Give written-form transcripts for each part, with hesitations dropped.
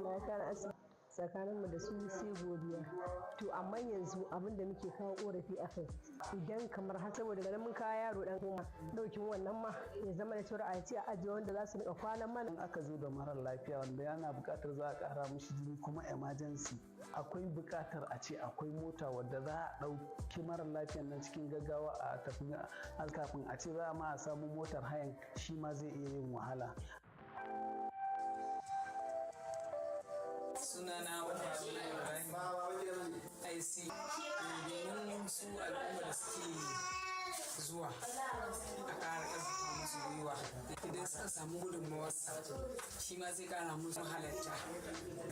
Allah ya kara asibiti tsakaninmu da su sai godiya. To amma yanzu abin da muke kawo korafi a kai idan kamar har saboda ganin mun kawo yaro dan kuma daukin wannan ma ya zama da cewa a ce a ajiye wanda za su rika kwanan mana. Aka zo da mara lafiya wanda yana buƙatar za a ƙara mishi jini kuma emergency akwai buƙatar a ce akwai mota wadda za a ɗauki mara lafiyan nan cikin gaggawa a tafi kafin a ce za a ma a samu motar hayan shi ma zai iya yin wahala. Sunana wata Ibrahim IC domin su al'umma da suke zuwa a ƙara ƙarfafa musu gwiwa idan suka samu gudunmawarsa shi ma zai ƙara musu halarta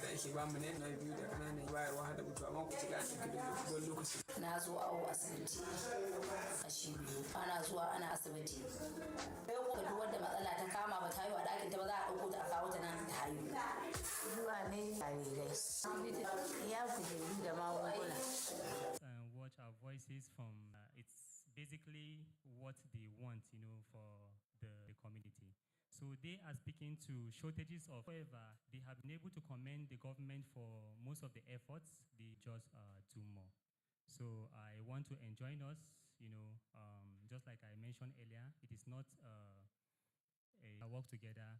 da ake ba mu na biyu da ƙananan bayarwa da mutu amma ku ci ga cikin dogon lokaci. Na zo awo asibiti kashi biyu ana zuwa ana asibiti duk wanda matsala ta kama ba ta yi wa ɗakin ta ba za a ɗauko ta a kawo ta nan ta hayu zuwa ne ya kujeru da magunguna. Watch our voices from it's basically what they want, for the community. So they are speaking to shortages of, however, they have been able to commend the government for most of the efforts. They just do more. So I want to join us, just like I mentioned earlier, it is not a work together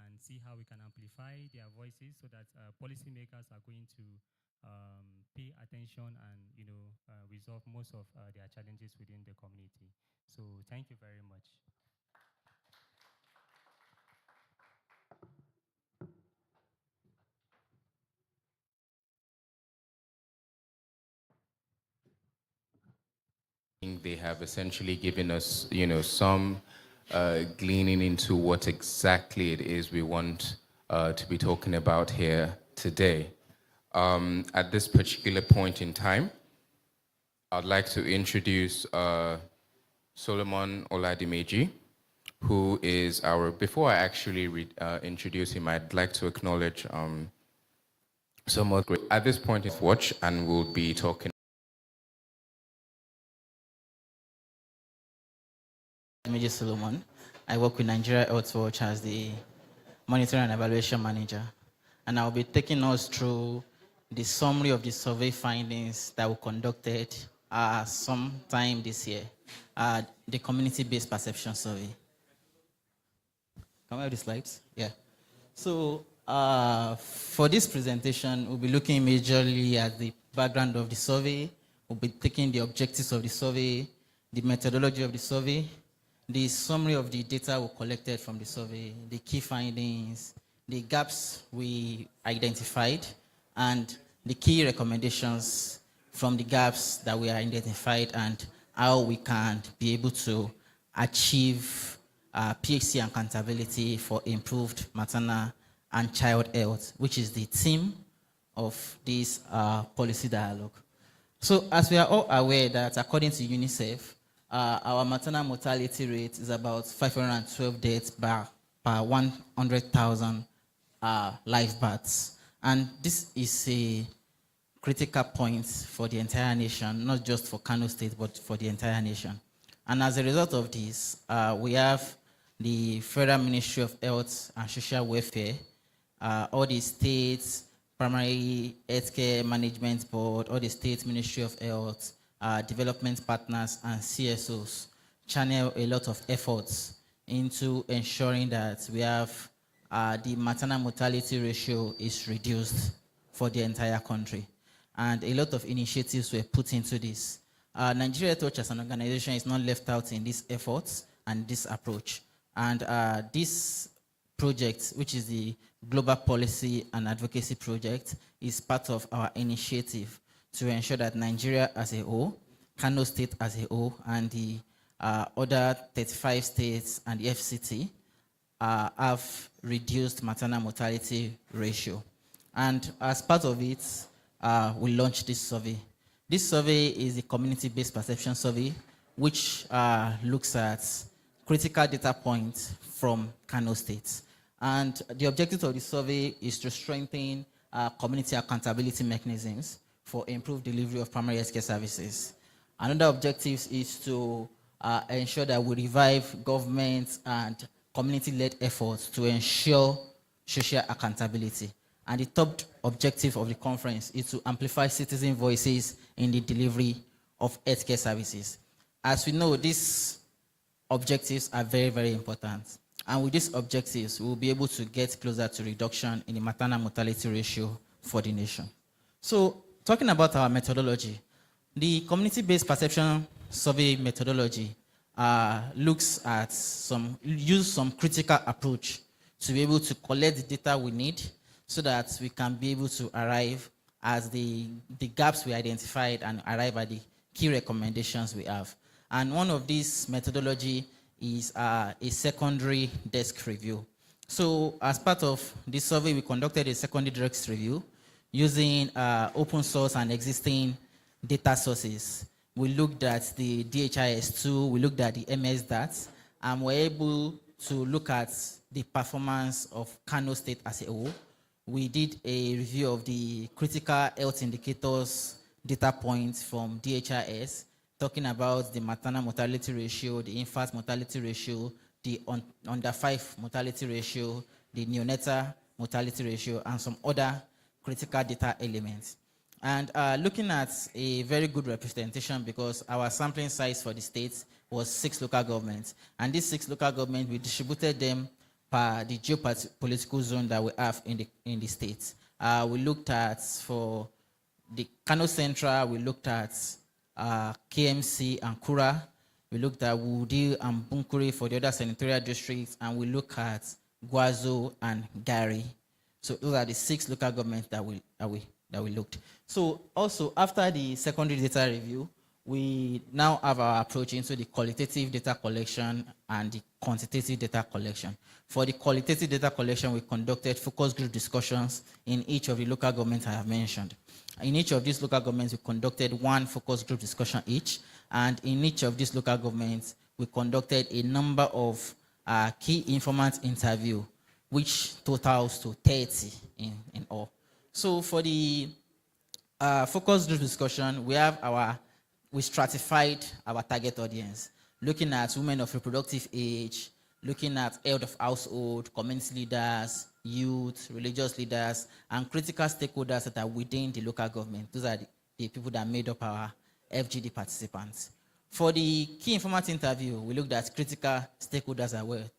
and see how we can amplify their voices so that policymakers are going to pay attention and resolve most of their challenges within the community. So thank you very much. They have essentially given us, some gleaning into what exactly it is we want to be talking about here today. At this particular point in time, I'd like to introduce Solomon Oladimeji, who is before I actually introduce him, I'd like to acknowledge some of the, at this point in watch, and we'll be talking. Oladimeji Solomon. I work with Nigeria Health Watch as the Monitoring and Evaluation Manager, and I'll be taking us through the summary of the survey findings that were conducted sometime this year, the community-based perception survey. Can we have the slides? Yeah. So for this presentation, we'll be looking majorly at the background of the survey. We'll be taking the objectives of the survey, the methodology of the survey, the summary of the data we collected from the survey, the key findings, the gaps we identified, and the key recommendations from the gaps that we identified and how we can be able to achieve PHC accountability for improved maternal and child health, which is the theme of this policy dialogue. So as we are all aware that according to UNICEF, our maternal mortality rate is about 512 deaths per 100,000 live births. And this is a critical point for the entire nation, not just for Kano State, but for the entire nation. And as a result of this, we have the Federal Ministry of Health and Social Welfare, all the states, Primary Healthcare Management Board, all the state Ministry of Health, development partners and CSOs channel a lot of efforts into ensuring that we have the maternal mortality ratio is reduced for the entire country. And a lot of initiatives were put into this. Nigeria Health Watch as an organization is not left out in these efforts and this approach. And this project, which is the Global Policy and Advocacy Project, is part of our initiative to ensure that Nigeria as a whole, Kano State as a whole, and the other 35 states and the FCT have reduced maternal mortality ratio. And as part of it, we launched this survey. This survey is a community-based perception survey, which looks at critical data points from Kano State. And the objective of the survey is to strengthen community accountability mechanisms for improved delivery of primary healthcare services. Another objective is to ensure that we revive government and community-led efforts to ensure social accountability. And the top objective of the conference is to amplify citizen voices in the delivery of healthcare services. As we know, these objectives are very, very important. And with these objectives, we will be able to get closer to reduction in the maternal mortality ratio for the nation. So, talking about our methodology, the community-based perception survey methodology use some critical approach to be able to collect the data we need so that we can be able to arrive at the gaps we identified and arrive at the key recommendations we have. And one of these methodology is a secondary desk review. So as part of this survey, we conducted a secondary desk review using open source and existing data sources. We looked at the DHIS2, we looked at the MSDAT, and we're able to look at the performance of Kano State as a whole. We did a review of the critical health indicators data points from DHIS, talking about the maternal mortality ratio, the infant mortality ratio, the under 5 mortality ratio, the neonatal mortality ratio, and some other critical data elements. And looking at a very good representation, because our sampling size for the states was 6 local governments. And these 6 local governments, we distributed them per the geopolitical zone that we have in the states. We looked at, for the Kano Central, we looked at KMC and Kura. We looked at Wudi and Bunkuri for the other senatorial districts, and we look at Gwazo and Gari. So those are the 6 local governments that we looked. So also after the secondary data review, we now have our approach into the qualitative data collection and the quantitative data collection. For the qualitative data collection, we conducted focus group discussions in each of the local governments I have mentioned. In each of these local governments, we conducted 1 focus group discussion each, and in each of these local governments, we conducted a number of key informant interview, which totals to 30 in all. So for the focus group discussion, we stratified our target audience, looking at women of reproductive age, looking at health of household, community leaders, youth, religious leaders, and critical stakeholders that are within the local government. Those are the people that made up our FGD participants. For the key informant interview, we looked at critical stakeholders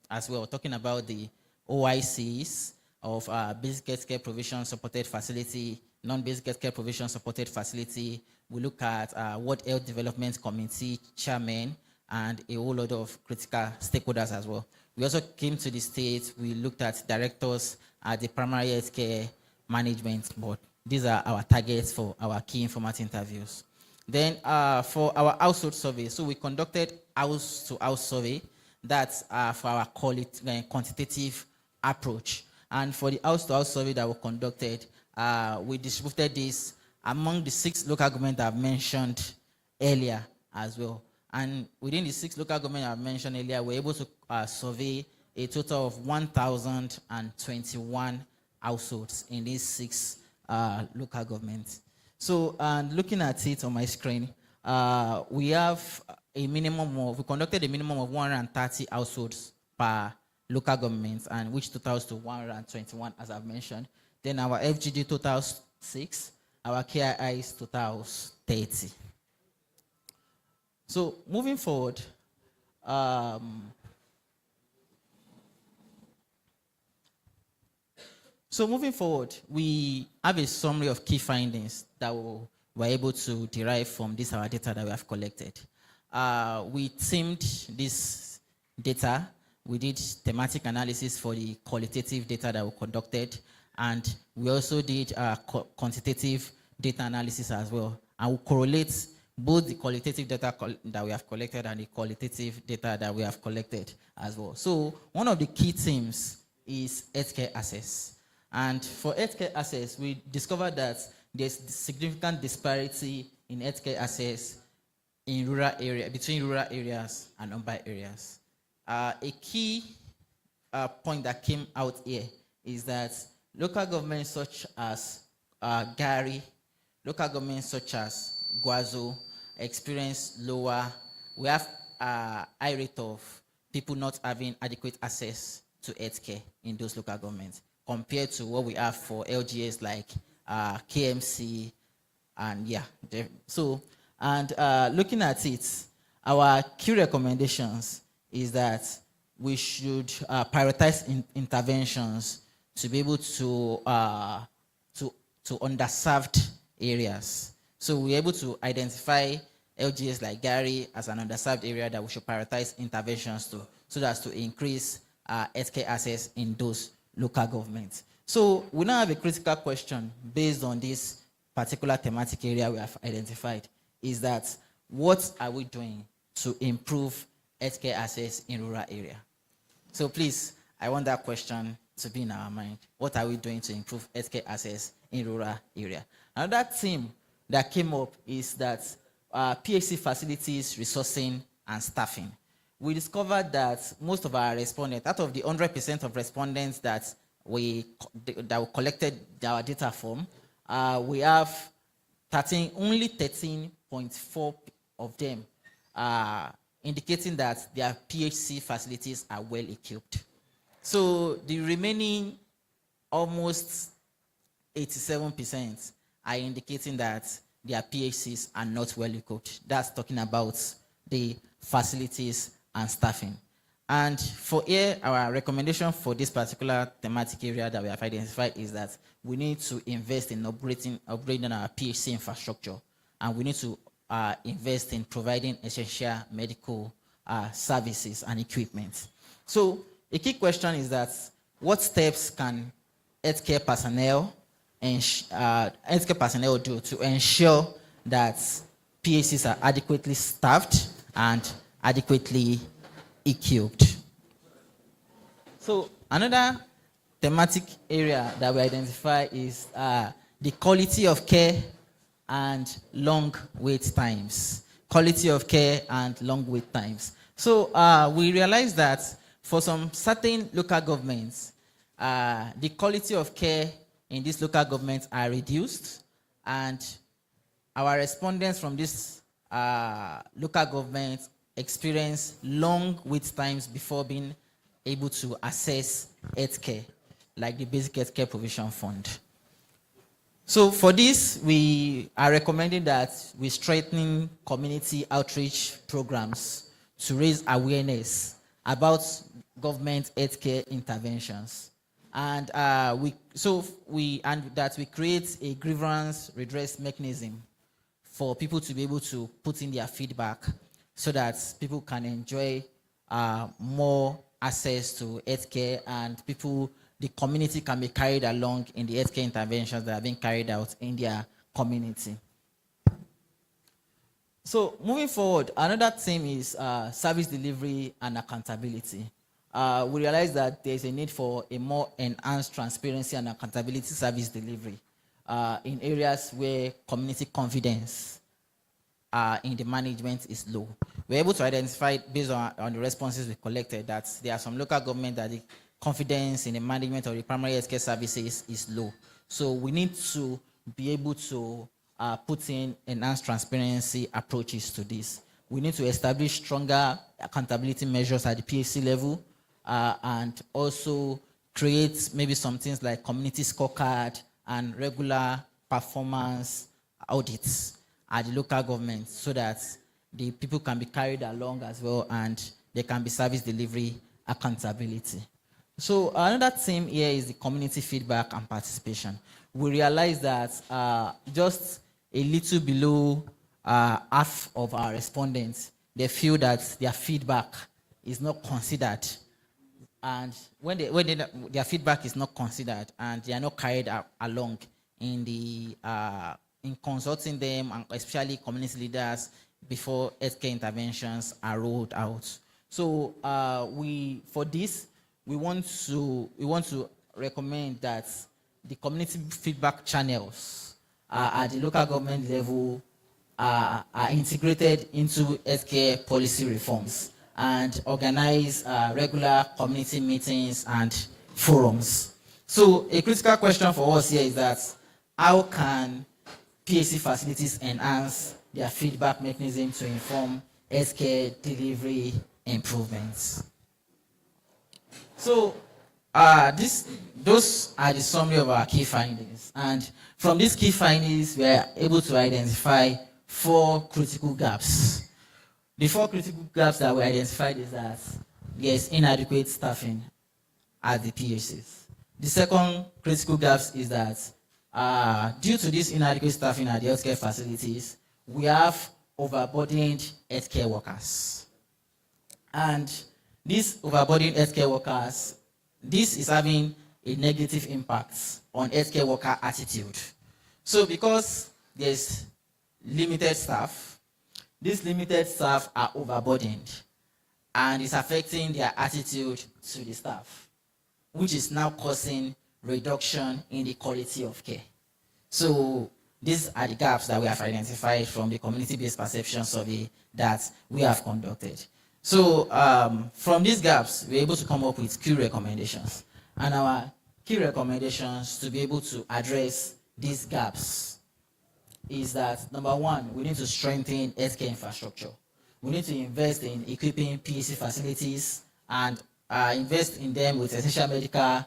as well, talking about the OICs of basic healthcare provision supported facility, non-basic healthcare provision supported facility. We look at World Health Development Committee chairman and a whole lot of critical stakeholders as well. We also came to the state, we looked at directors at the primary healthcare management board. These are our targets for our key informant interviews. Then for our household survey, so we conducted house-to-house survey. That's for our quantitative approach. And for the house-to-house survey that we conducted, we distributed this among the 6 local governments I've mentioned earlier as well. And within the 6 local governments I've mentioned earlier, we're able to survey a total of 1,021 households in these 6 local governments. So, looking at it on my screen, we conducted a minimum of 130 households per local government, and which totals to 121, as I've mentioned. Then our FGD totals 6, our KIIs totals 30. So moving forward, we have a summary of key findings that we were able to derive from our data that we have collected. We themed this data. We did thematic analysis for the qualitative data that we conducted, and we also did quantitative data analysis as well. And we correlate both the qualitative data that we have collected and the qualitative data that we have collected as well. So one of the key themes is healthcare access. And for healthcare access, we discovered that there's significant disparity in healthcare access in between rural areas and urban areas. A key point that came out here is that local governments such as Gari, local governments such as Gwazo experience we have a high rate of people not having adequate access to healthcare in those local governments. compared to what we have for LGS like KMC, and looking at it, our key recommendations is that we should prioritize interventions to be able to underserved areas. So we're able to identify LGS like Gary as an underserved area that we should prioritize interventions to, so that's to increase healthcare access in those local governments. So we now have a critical question based on this particular thematic area we have identified, is that what are we doing to improve healthcare access in rural area? So please, I want that question to be in our mind. What are we doing to improve healthcare access in rural area? Another theme that came up is that PHC facilities, resourcing, and staffing. We discovered that most of our respondents, out of the 100% of respondents that we collected our data from, we have only 13.4 of them indicating that their PHC facilities are well equipped. So the remaining almost 87% are indicating that their PHCs are not well equipped. That's talking about the facilities and staffing. And for here, our recommendation for this particular thematic area that we have identified is that we need to invest in upgrading our PHC infrastructure, and we need to invest in providing essential medical services and equipment. So a key question is that what steps can healthcare personnel do to ensure that PHCs are adequately staffed and adequately equipped? So another thematic area that we identify is the quality of care and long wait times. Quality of care and long wait times. So we realize that for some certain local governments, the quality of care in these local governments are reduced, and our respondents from this local governments experience long wait times before being able to access healthcare, like the Basic Healthcare Provision Fund. So for this, we are recommending that we strengthen community outreach programs to raise awareness about government healthcare interventions. And that we create a grievance redress mechanism for people to be able to put in their feedback so that people can enjoy more access to healthcare, and the community can be carried along in the healthcare interventions that are being carried out in their community. So moving forward, another theme is service delivery and accountability. We realize that there is a need for a more enhanced transparency and accountability service delivery in areas where community confidence in the management is low. We're able to identify, based on the responses we collected, that there are some local government that the confidence in the management of the primary healthcare services is low. So we need to be able to put in enhanced transparency approaches to this. We need to establish stronger accountability measures at the PHC level, and also create maybe some things like community scorecard and regular performance audits at the local government, so that the people can be carried along as well, and there can be service delivery accountability. So another theme here is the community feedback and participation. We realize that just a little below half of our respondents, they feel that their feedback is not considered. And when their feedback is not considered and they are not carried along in consulting them, and especially community leaders, before healthcare interventions are rolled out. So for this, we want to recommend that the community feedback channels at the local government level are integrated into healthcare policy reforms, and organize regular community meetings and forums. So a critical question for us here is that how can PHC facilities enhance their feedback mechanism to inform healthcare delivery improvements? So Those are the summary of our key findings. And from these key findings, we are able to identify 4 critical gaps. The 4 critical gaps that we identified is that there is inadequate staffing at the PHCs. The second critical gaps is that due to this inadequate staffing at the healthcare facilities, we have overburdened healthcare workers. And these overburdened healthcare workers, this is having a negative impact on healthcare worker attitude. So because there's limited staff, these limited staff are overburdened and it's affecting their attitude to the staff, which is now causing reduction in the quality of care. So these are the gaps that we have identified from the community-based perception survey that we have conducted. So from these gaps, we're able to come up with key recommendations. And our key recommendations to be able to address these gaps is that, number 1, we need to strengthen healthcare infrastructure. We need to invest in equipping PHC facilities and invest in them with essential medical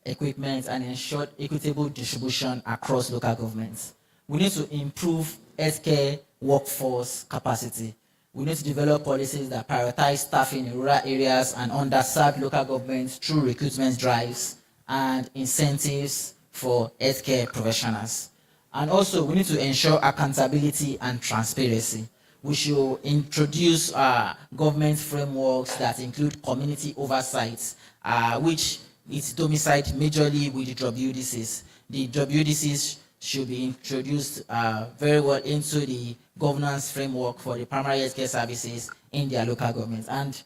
equipment and ensure equitable distribution across local governments. We need to improve healthcare workforce capacity. We need to develop policies that prioritize staffing in rural areas and underserved local governments through recruitment drives and incentives for healthcare professionals. And also, we need to ensure accountability and transparency. We should introduce government frameworks that include community oversight, which is domiciled majorly with the WDCs. The WDCs should be introduced very well into the governance framework for the primary healthcare services in their local governments. And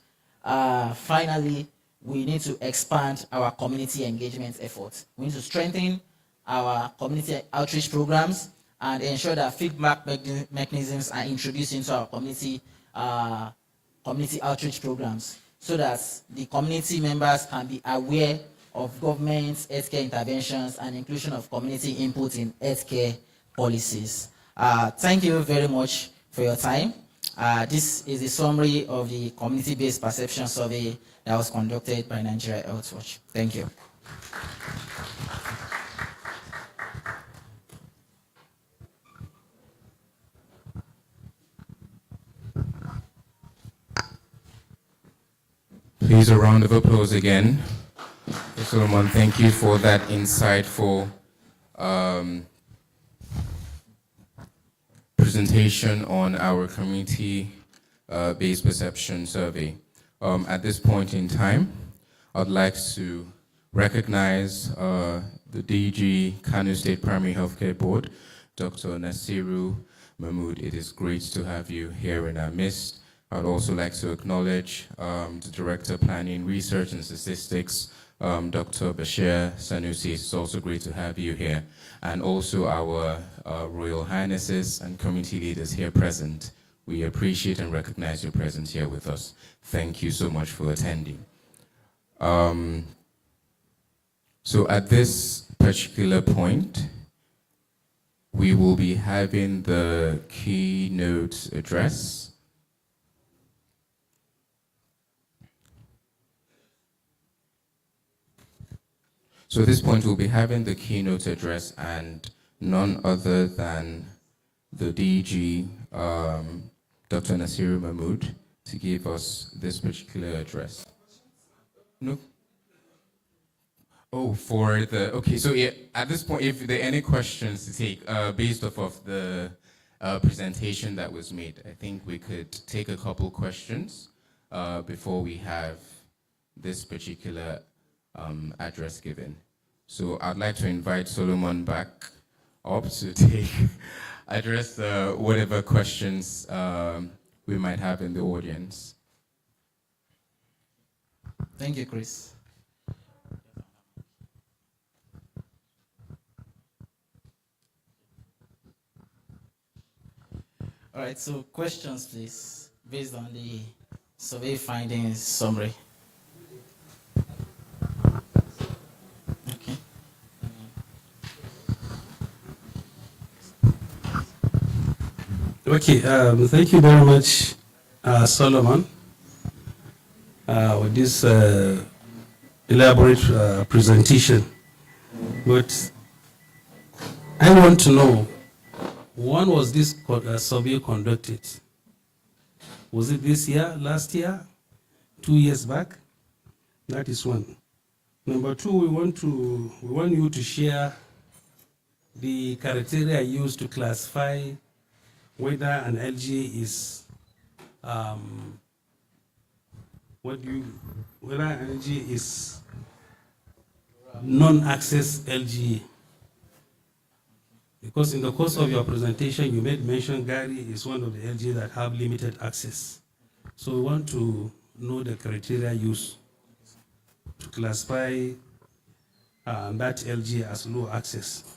finally, we need to expand our community engagement efforts. We need to strengthen our community outreach programs and ensure that feedback mechanisms are introduced into our community outreach programs so that the community members can be aware of government's healthcare interventions and inclusion of community input in healthcare policies. Thank you very much for your time. This is a summary of the community-based perception survey that was conducted by Nigeria Health Watch. Thank you. Please, a round of applause again. Solomon, thank you for that insightful presentation on our community-based perception survey. At this point in time, I'd like to recognize the DG Kano State Primary Healthcare Board, Dr. Nasiru Mahmood. It is great to have you here in our midst. I'd also like to acknowledge the Director of Planning, Research and Statistics, Dr. Bashir Sanusi. It's also great to have you here. And also our Royal Highnesses and community leaders here present. We appreciate and recognize your presence here with us. Thank you so much for attending. So at this particular point, we will be having the keynote address. So at this point, we'll be having the keynote address and none other than the DG, Dr. Nasiru Mahmood, to give us this particular address. No? Oh, for the, okay, so yeah, at this point, if there are any questions to take based off of the presentation that was made, I think we could take a couple questions before we have this particular address given. So I'd like to invite Solomon back up to address whatever questions we might have in the audience. Thank you, Chris. All right, so questions, please, based on the survey findings summary. Okay, thank you very much, Solomon, with this elaborate presentation, but I want to know, when was this survey conducted? Was it this year, last year, 2 years back? That is one. Number two, we want you to share the criteria used to classify whether an LGA is whether an LGA is non-access LGA. Because in the course of your presentation, you made mention Gary is one of the LGA that have limited access. So we want to know the criteria used to classify that LGA as low access.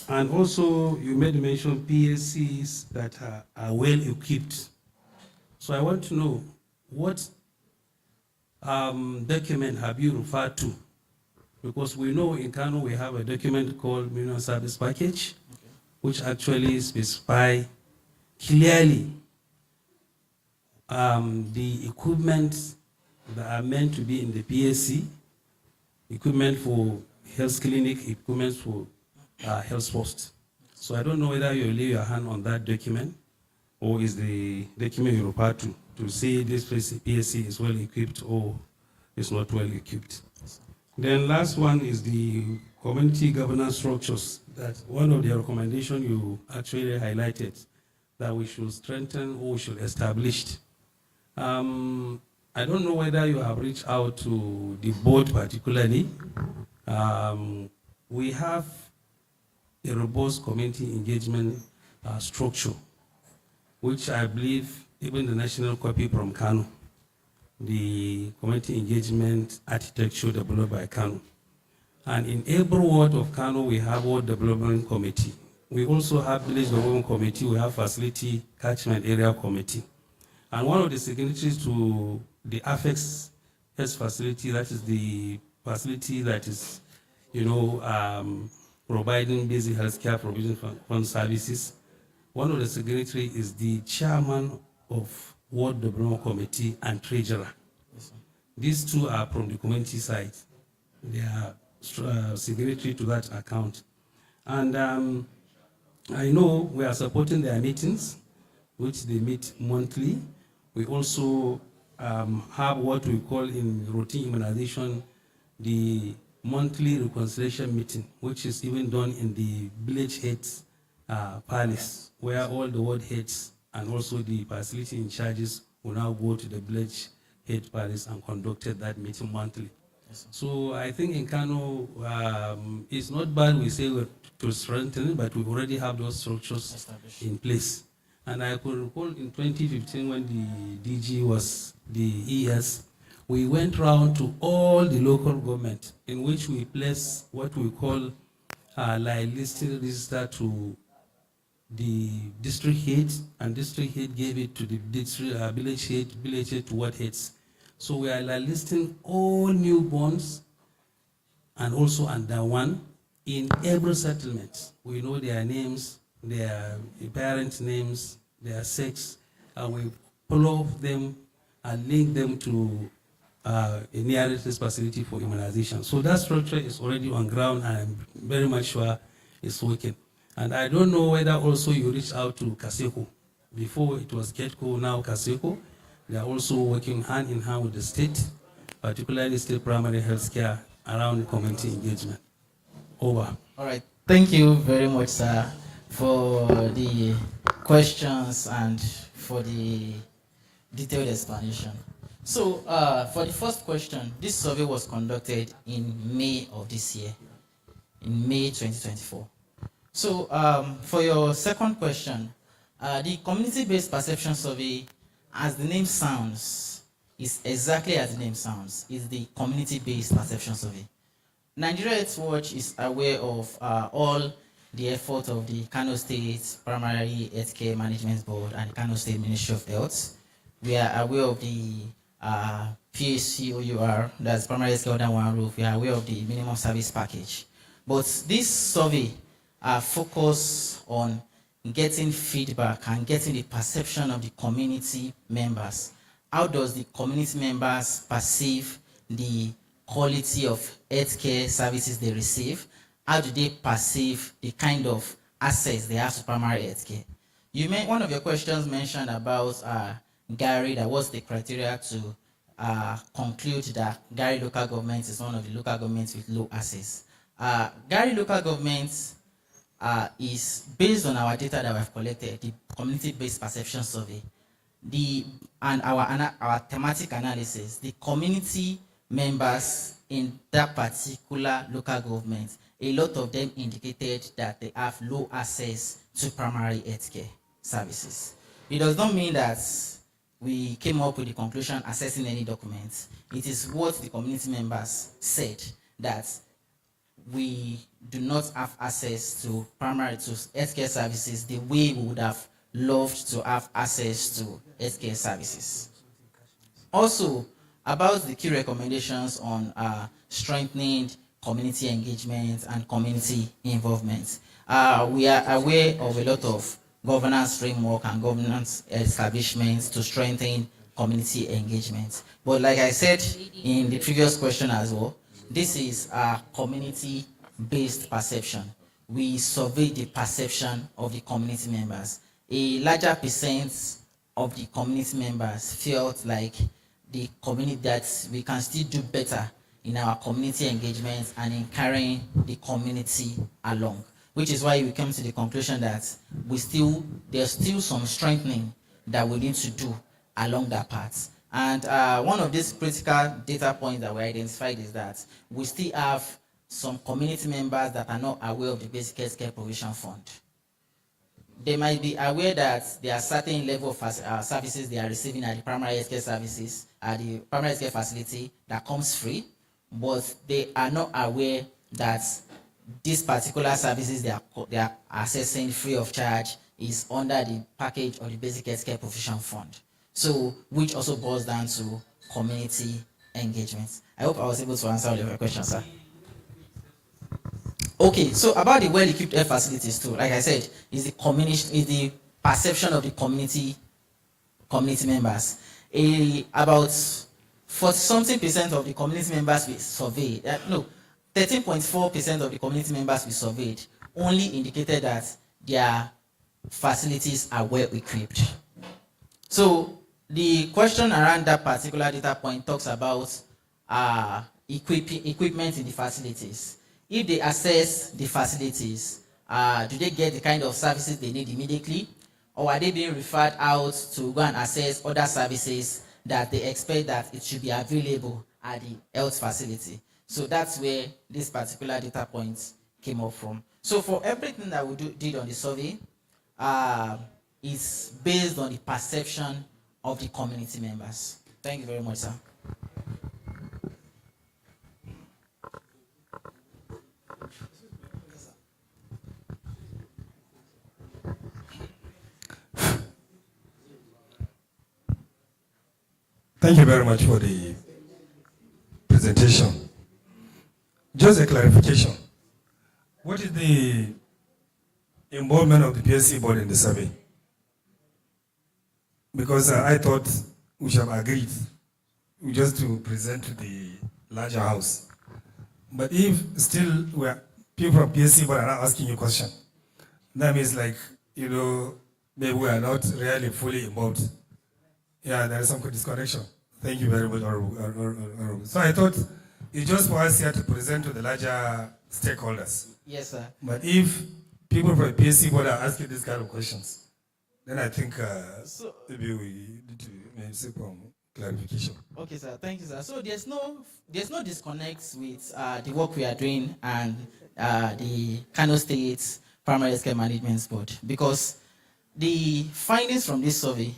And also, you made mention PHCs that are well equipped. So I want to know, what document have you referred to? Because we know in Kano we have a document called Minimum Service Package, which actually specify clearly the equipment that are meant to be in the PHC, equipment for health clinic, equipment for health post. So I don't know whether you lay your hand on that document, or is the document you refer to say this PHC is well equipped or is not well equipped. Then last one is the community governance structures. That one of the recommendations you actually highlighted that we should strengthen or we should establish. I don't know whether you have reached out to the board particularly. We have a robust community engagement structure, which I believe even the national copy from Kano, the community engagement architecture developed by Kano. And in every ward of Kano, we have ward development committee. We also have village development committee, we have facility catchment area committee. And one of the signatories to the AFEX health facility, that is the facility that is, providing basic healthcare provision fund services. One of the signatories is the chairman of Ward Development Committee and treasurer. Yes, these two are from the community side. They are signatory to that account. And I know we are supporting their meetings, which they meet monthly. We also have what we call in routine immunization, the monthly reconciliation meeting, which is even done in the village heads palace, where all the ward heads and also the facility in charges will now go to the village head palace and conducted that meeting monthly. Yes, so I think in Kano, it's not bad we say we're to strengthen it, but we already have those structures in place. And I could recall in 2015 when the DG was the ES, we went round to all the local government in which we place what we call like listing register to the district head, and district head gave it to the district, village head to ward heads. So we are like listing all newborns and also under one in every settlement. We know their names, their parents' names, their sex, and we follow them and link them to a nearest facility for immunization. So that structure is already on ground, and I'm very much sure it's working. And I don't know whether also you reached out to Kaseko. Before it was Ketco, now Kaseko. They are also working hand in hand with the state, particularly state primary health care around community engagement. Over. All right. Thank you very much, sir, for the questions and for the detailed explanation. So for the first question, this survey was conducted in May of this year, in May 2024. So for your second question, the community-based perception survey, as the name sounds, is exactly as the name sounds, is the community-based perception survey. Nigeria Health Watch is aware of all the efforts of the Kano State Primary Healthcare Management Board and the Kano State Ministry of Health. We are aware of the PHC OUR, that's Primary Healthcare Under One Roof. We are aware of the minimum service package. But this survey focused on getting feedback and getting the perception of the community members. How does the community members perceive the quality of healthcare services they receive? How do they perceive the kind of access they have to primary healthcare? One of your questions mentioned about Gary, that was the criteria to conclude that Gary local government is one of the local governments with low access. Gary local government is based on our data that we have collected, the community-based perception survey, and our thematic analysis. The community members in that particular local government, a lot of them indicated that they have low access to primary healthcare services. It does not mean that we came up with the conclusion assessing any documents. It is what the community members said, that we do not have access to healthcare services the way we would have loved to have access to healthcare services. Also, about the key recommendations on strengthening community engagement and community involvement. We are aware of a lot of governance framework and governance establishments to strengthen community engagement. But like I said in the previous question as well, this is a community-based perception. We survey the perception of the community members. A larger percent of the community members felt like the community, that we can still do better in our community engagement and in carrying the community along, which is why we came to the conclusion that there's still some strengthening that we need to do along that path. And one of these critical data points that we identified is that we still have some community members that are not aware of the Basic Healthcare Provision Fund. They might be aware that there are certain level of services they are receiving at the primary healthcare services, at the primary healthcare facility that comes free, but they are not aware that these particular services they are accessing free of charge is under the package of the Basic Healthcare Provision Fund. So, which also boils down to community engagement. I hope I was able to answer all of your questions, sir. Okay, so about the well-equipped health facilities too, like I said, is the perception of the community members. About 40-something% of the community members we surveyed, 13.4% of the community members we surveyed only indicated that their facilities are well equipped. So the question around that particular data point talks about equipment in the facilities. If they assess the facilities, do they get the kind of services they need immediately? Or are they being referred out to go and assess other services that they expect that it should be available at the health facility? So that's where this particular data point came up from. So for everything that we did on the survey, is based on the perception of the community members. Thank you very much, sir. Thank you very much for the presentation. Just a clarification. What is the involvement of the PHC board in the survey? Because I thought we should have agreed just to present to the larger house. But if still people from PHC board are not asking you question, that means maybe we are not really fully involved. Yeah, there is some disconnection. Thank you very much, Honorable. So I thought it's just for us here to present to the larger stakeholders. Yes, sir. But if people from PHC board are asking these kind of questions, then I think maybe we need to seek clarification. Okay, sir. Thank you, sir. So there's no disconnect with the work we are doing and the Kano State Primary Healthcare Management Board, because the findings from this survey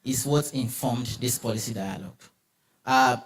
is what informed this policy dialogue.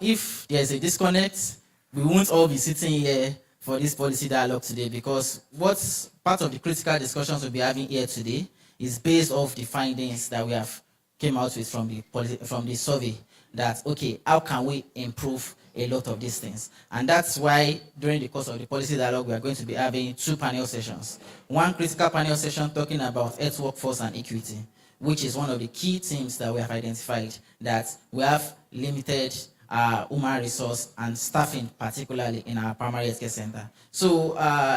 If there's a disconnect, we won't all be sitting here for this policy dialogue today, because what's part of the critical discussions we'll be having here today is based off the findings that we have came out with from the survey, that, okay, how can we improve a lot of these things? And that's why during the course of the policy dialogue, we are going to be having 2 panel sessions. One critical panel session talking about health workforce and equity, which is one of the key themes that we have identified, that we have limited human resource and staffing, particularly in our primary healthcare center. So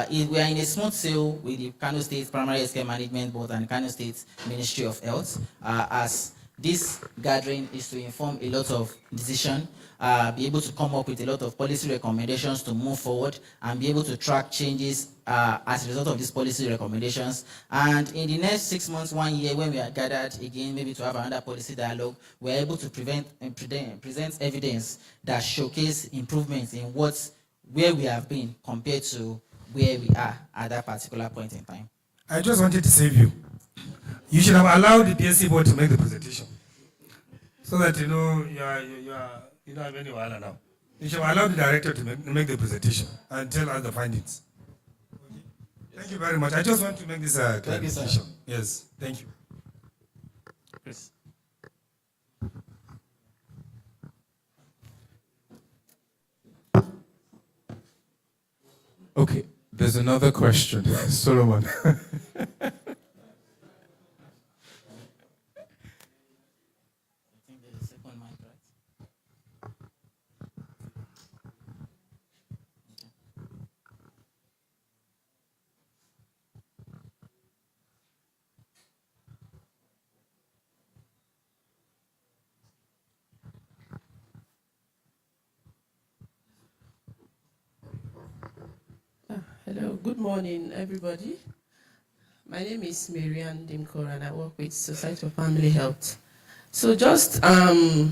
we are in a smooth sail with the Kano State Primary Healthcare Management Board and Kano State Ministry of Health, as this gathering is to inform a lot of decision, be able to come up with a lot of policy recommendations to move forward, and be able to track changes as a result of these policy recommendations. And in the next 6 months, 1 year, when we are gathered again, maybe to have another policy dialogue, we're able to present evidence that showcase improvements in where we have been compared to where we are at that particular point in time. I just wanted to save you. You should have allowed the PSC board to make the presentation, so that you don't have any wahala now. You should have allowed the director to make the presentation and tell us the findings. Okay. Thank you very much. I just want to make this clarification. Yes, thank you. Please. Okay, there's another question, Solomon. Hello, good morning, everybody. My name is Marianne Dimkor, and I work with Society of Family Health. So just a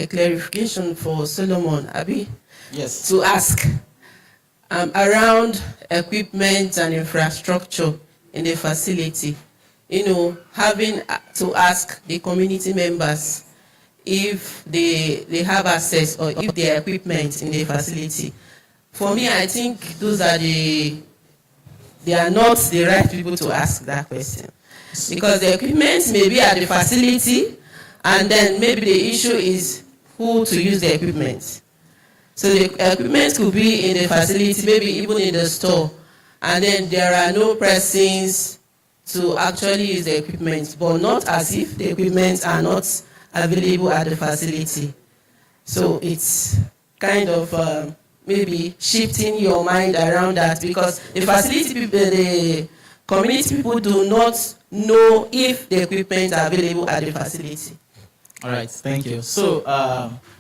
clarification for Solomon, Abi. Yes. To ask around equipment and infrastructure in the facility, having to ask the community members if they have access or if there are equipment in the facility. For me, I think those are they are not the right people to ask that question. Because the equipment may be at the facility, and then maybe the issue is who to use the equipment. So the equipment could be in the facility, maybe even in the store, and then there are no persons to actually use the equipment, but not as if the equipment are not available at the facility. So it's kind of maybe shifting your mind around that, because the facility people, the community people do not know if the equipment are available at the facility. All right, thank you. So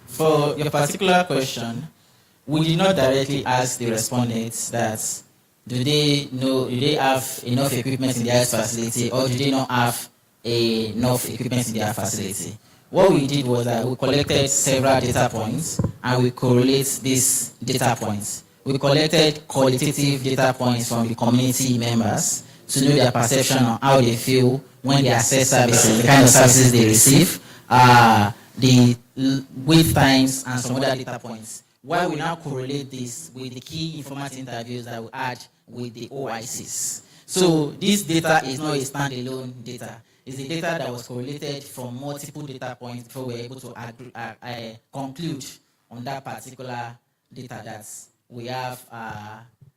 for your particular question, we did not directly ask the respondents that do they have enough equipment in their facility, or do they not have enough equipment in their facility. What we did was that we collected several data points and we correlate these data points. We collected qualitative data points from the community members to know their perception on how they feel when they access services, the kind of services they receive, the wait times, and some other data points. While we now correlate this with the key informant interviews that we had with the OICs. So this data is not a standalone data. It's the data that was correlated from multiple data points before we were able to conclude on that particular data that we have.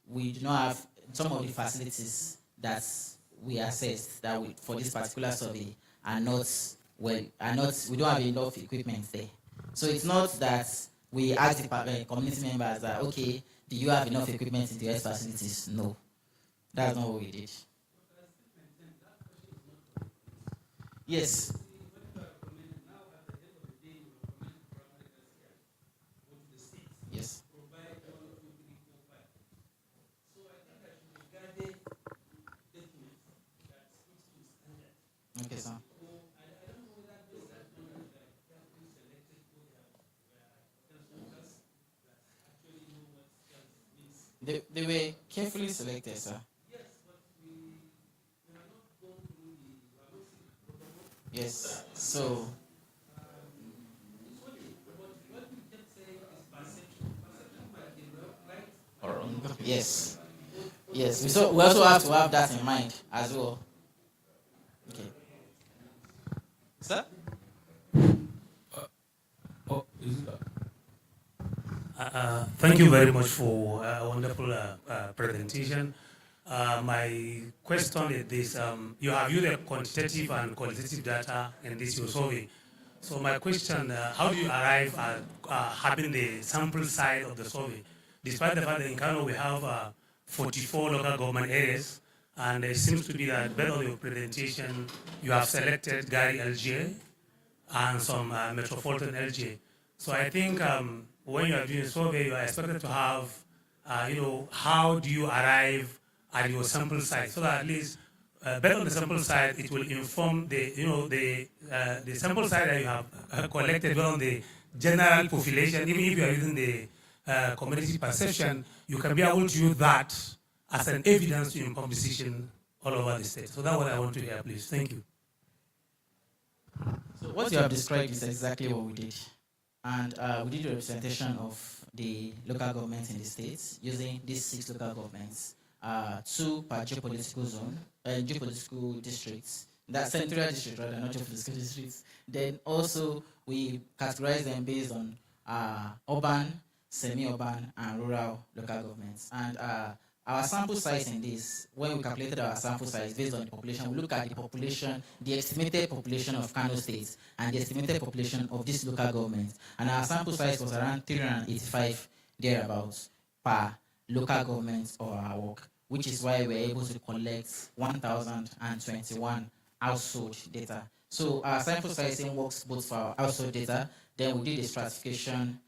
We do not have some of the facilities that we assessed that for this particular survey are not we don't have enough equipment there. So it's not that we asked the community members that, okay, do you have enough equipment in the health facilities? No, that's not what we did. Yes. Yes. Okay, sir. They were carefully selected, sir. Yes. So. Yes. Yes. We also have to have that in mind as well. Okay. Sir? Thank you very much for a wonderful presentation. My question is this: you have used the quantitative and qualitative data in this your survey. So my question, how do you arrive at having the sample size of the survey? Despite the fact that in Kano we have 44 local government areas, and it seems to be that based on your presentation, you have selected Gary LGA and some metropolitan LGA. So I think when you are doing a survey, you are expected to have, how do you arrive at your sample size, so that at least based on the sample size, it will inform the sample size that you have collected on the general population. Even if you are using the community perception, you can be able to use that as an evidence to inform decision all over the state. So that's what I want to hear, please. Thank you. So what you have described is exactly what we did. And we did a representation of the local governments in the states using these 6 local governments, 2 per geopolitical zone, geopolitical districts. That's senatorial district rather, not geopolitical districts. Then also we categorize them based on urban, semi-urban, and rural local governments. And our sample size in this, when we calculated our sample size based on the population, we look at the population, the estimated population of Kano State and the estimated population of this local government. And our sample size was around 385 thereabouts per local government of our work, which is why we're able to collect 1,021 household data. So our sample sizing works both for our household data, then we did a stratification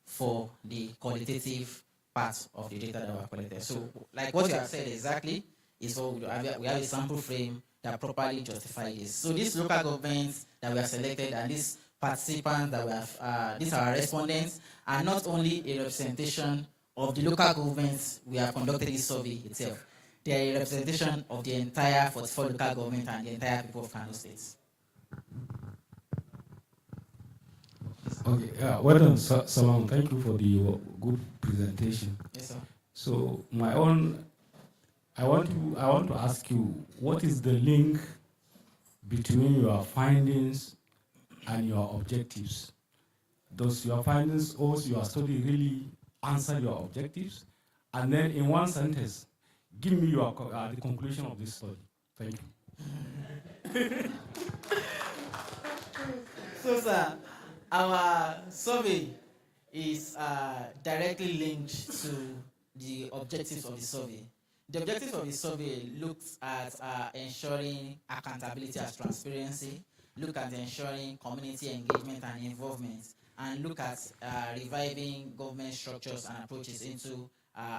for the qualitative parts of the data that were collected. So, like what you have said exactly, is what we do. We have a sample frame that properly justifies this. So these local governments that we have selected and these participants that we have, these are our respondents, are not only a representation of the local governments we have conducted this survey itself. They are a representation of the entire 44 local government and the entire people of Kano State. Okay, well done, Salam. Thank you for the good presentation. Yes, sir. So I want to ask you, what is the link between your findings and your objectives? Does your findings or your study really answer your objectives? And then in one sentence, give me your the conclusion of this study. Thank you. So, sir, our survey is directly linked to the objectives of the survey. The objectives of the survey looks at ensuring accountability and transparency, look at ensuring community engagement and involvement, and look at reviving government structures and approaches into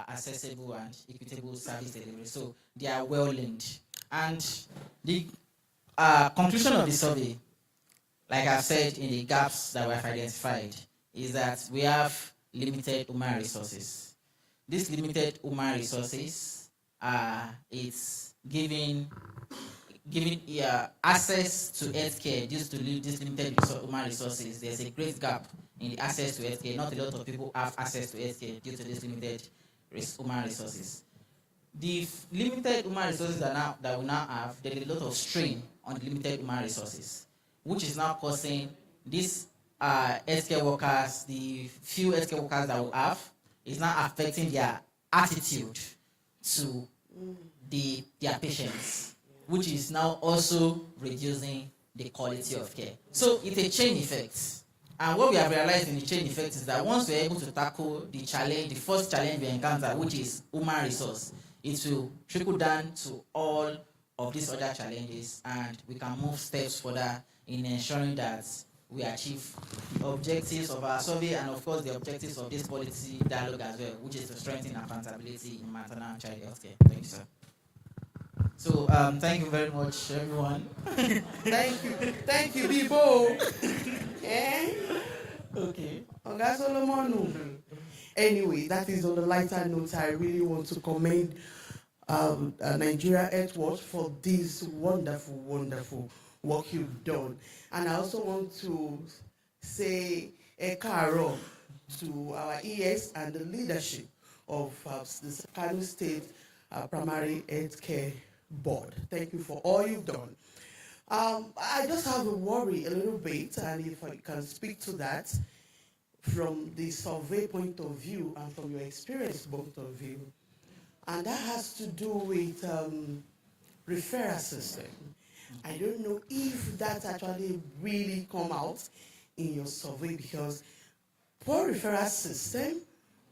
accessible and equitable service delivery. So they are well linked. And the conclusion of the survey, like I've said in the gaps that we have identified, is that we have limited human resources. These limited human resources, it's giving access to healthcare due to these limited human resources. There's a great gap in the access to healthcare. Not a lot of people have access to healthcare due to these limited human resources. The limited human resources that we now have, there is a lot of strain on the limited human resources, which is now causing these healthcare workers, the few healthcare workers that we have, is now affecting their attitude to their patients, which is now also reducing the quality of care. So it's a chain effect. And what we have realized in the chain effect is that once we're able to tackle the challenge, the first challenge we encounter, which is human resource, it will trickle down to all of these other challenges, and we can move steps further in ensuring that we achieve the objectives of our survey and, of course, the objectives of this policy dialogue as well, which is to strengthen accountability in maternal and child health care. Thank you, sir. So, thank you very much, everyone. Thank you, people. Eh? Okay. Oga Solomon. Anyway, that is on the lighter note. I really want to commend Nigeria Health Watch for this wonderful, wonderful work you've done. And I also want to say a caro to our ES and the leadership of the Kano State Primary Health Care Board. Thank you for all you've done. I just have a worry a little bit, and if I can speak to that from the survey point of view and from your experience point of view, and that has to do with referral system. I don't know if that actually really come out in your survey, because poor referral system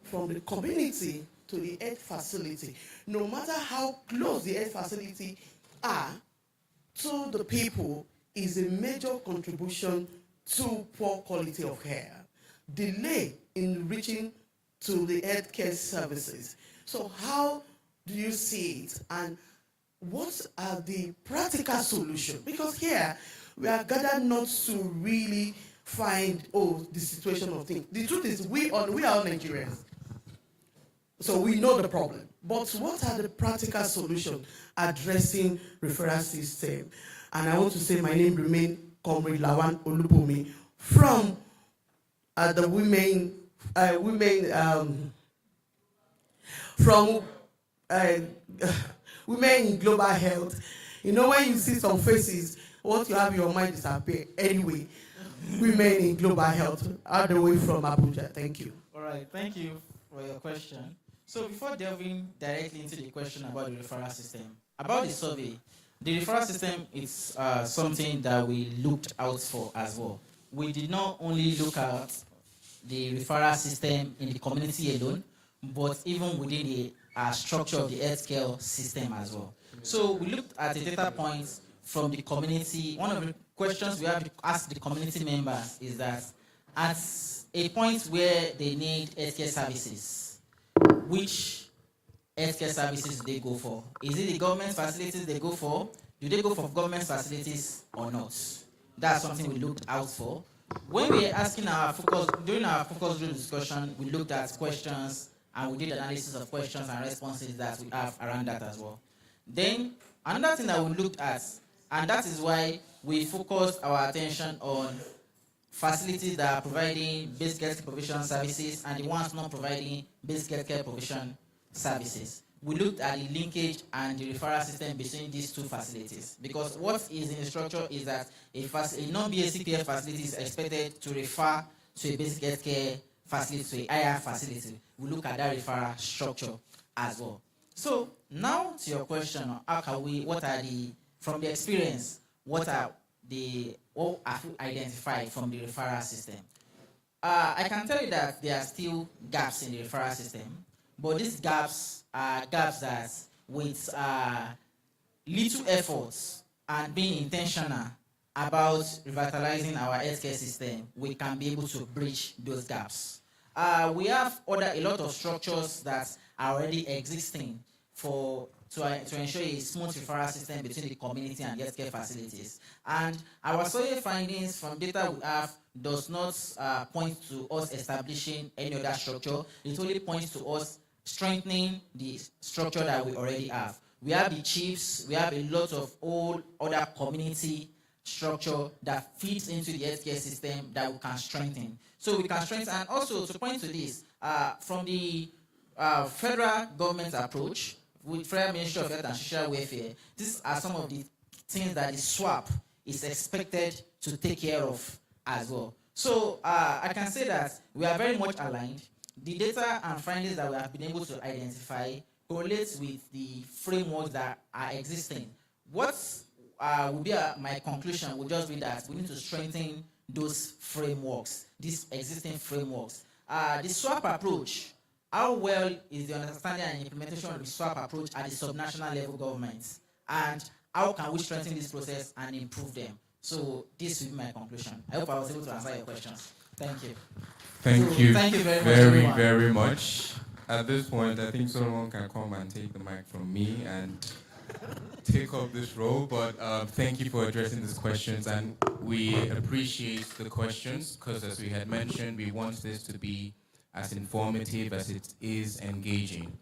from the community to the health facility, no matter how close the health facility are to the people, is a major contribution to poor quality of care, delay in reaching to the healthcare services. So how do you see it, and what are the practical solutions? Because here we are gathered not to really find the situation of things. The truth is we are Nigerians, so we know the problem. But what are the practical solutions addressing referral system? And I want to say my name remains Comrade Lawan Olubomi from the Women in Global Health. You know, when you see some faces, what you have in your mind disappear. Anyway, Women in Global Health, all the way from Abuja. Thank you. All right, thank you for your question. So before delving directly into the question about the referral system, about the survey, the referral system is something that we looked out for as well. We did not only look at the referral system in the community alone, but even within the structure of the healthcare system as well. So we looked at the data points from the community. One of the questions we have to ask the community members is that at a point where they need healthcare services, which healthcare services do they go for? Is it the government facilities they go for? Do they go for government facilities or not? That's something we looked out for. When we were asking during our focus group discussion, we looked at questions and we did analysis of questions and responses that we have around that as well. Then another thing that we looked at, and that is why we focused our attention on facilities that are providing basic health provision services and the ones not providing basic healthcare provision services. We looked at the linkage and the referral system between these two facilities, because what is in the structure is that a non-basic care facility is expected to refer to a basic healthcare facility, to a higher facility. We look at that referral structure as well. So now to your question, from the experience, what have you identified from the referral system? I can tell you that there are still gaps in the referral system, but these gaps are gaps that with little efforts and being intentional about revitalizing our healthcare system, we can be able to bridge those gaps. We have a lot of structures that are already existing to ensure a smooth referral system between the community and healthcare facilities. And our survey findings from data we have does not point to us establishing any other structure. It only points to us strengthening the structure that we already have. We have the chiefs, we have a lot of all other community structure that fits into the healthcare system that we can strengthen. So we can strengthen, and also to point to this, from the federal government approach, with Federal Ministry of Health and Social Welfare, these are some of the things that the SWAP is expected to take care of as well. So I can say that we are very much aligned. The data and findings that we have been able to identify correlates with the frameworks that are existing. What will be my conclusion would just be that we need to strengthen those frameworks, these existing frameworks. The SWAP approach, how well is the understanding and implementation of the SWAP approach at the subnational level governments? And how can we strengthen this process and improve them? So this will be my conclusion. I hope I was able to answer your questions. Thank you. Thank you very much. Very much. At this point, I think someone can come and take the mic from me and take up this role, but thank you for addressing these questions, and we appreciate the questions because, as we had mentioned, we want this to be as informative as it is engaging.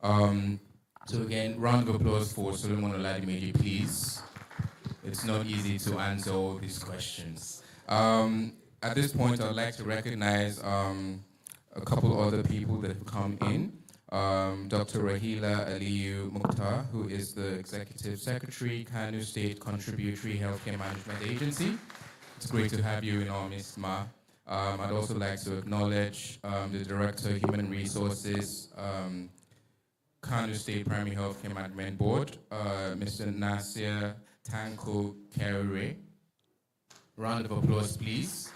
So again, round of applause for Solomon Oladimeji, please. It's not easy to answer all these questions. At this point, I'd like to recognize a couple other people that have come in. Dr. Rahila Aliyu Mukhtar, who is the Executive Secretary, Kano State Contributory Healthcare Management Agency. It's great to have you in our midst, Ma. I'd also like to acknowledge the Director of Human Resources, Kano State Primary Healthcare Management Board, Mr. Nasir Tanko Kerry. Round of applause, please.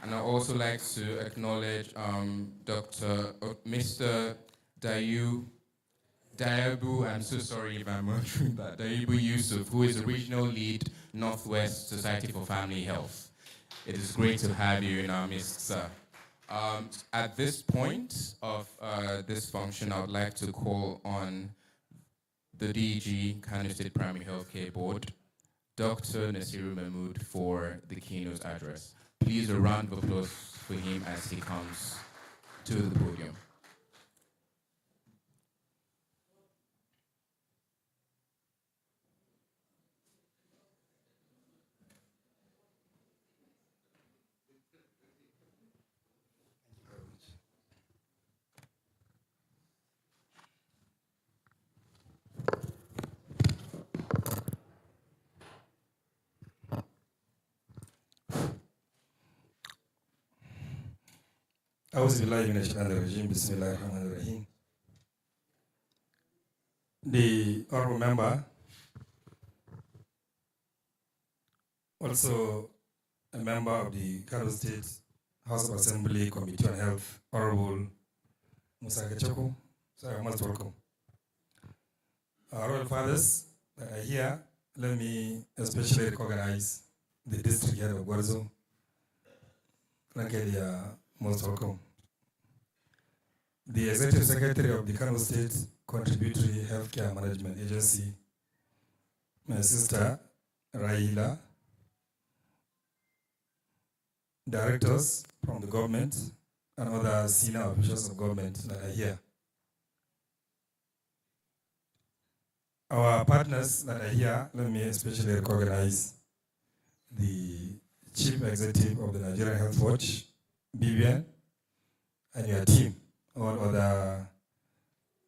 And I'd also like to acknowledge Mr. Dayabu, I'm so sorry if I'm murdering that, Dayabu Yusuf, who is the Regional Lead, Northwest Society for Family Health. It is great to have you in our midst, sir. At this point of this function, I would like to call on the DG, Kano State Primary Healthcare Board, Dr. Nasiru Mahmood, for the keynote address. Please a round of applause for him as he comes to the podium. The honorable member, also a member of the Kano State House of Assembly Committee on Health, Honorable Musa Kachoko, sir, most welcome. Our royal fathers that are here, let me especially recognize the district head of Gwarzo. Frankly, most welcome. The Executive Secretary of the Kano State Contributory Healthcare Management Agency, my sister Raila, directors from the government and other senior officials of government that are here. Our partners that are here, let me especially recognize the Chief Executive of the Nigerian Health Watch, Vivian, and your team, all other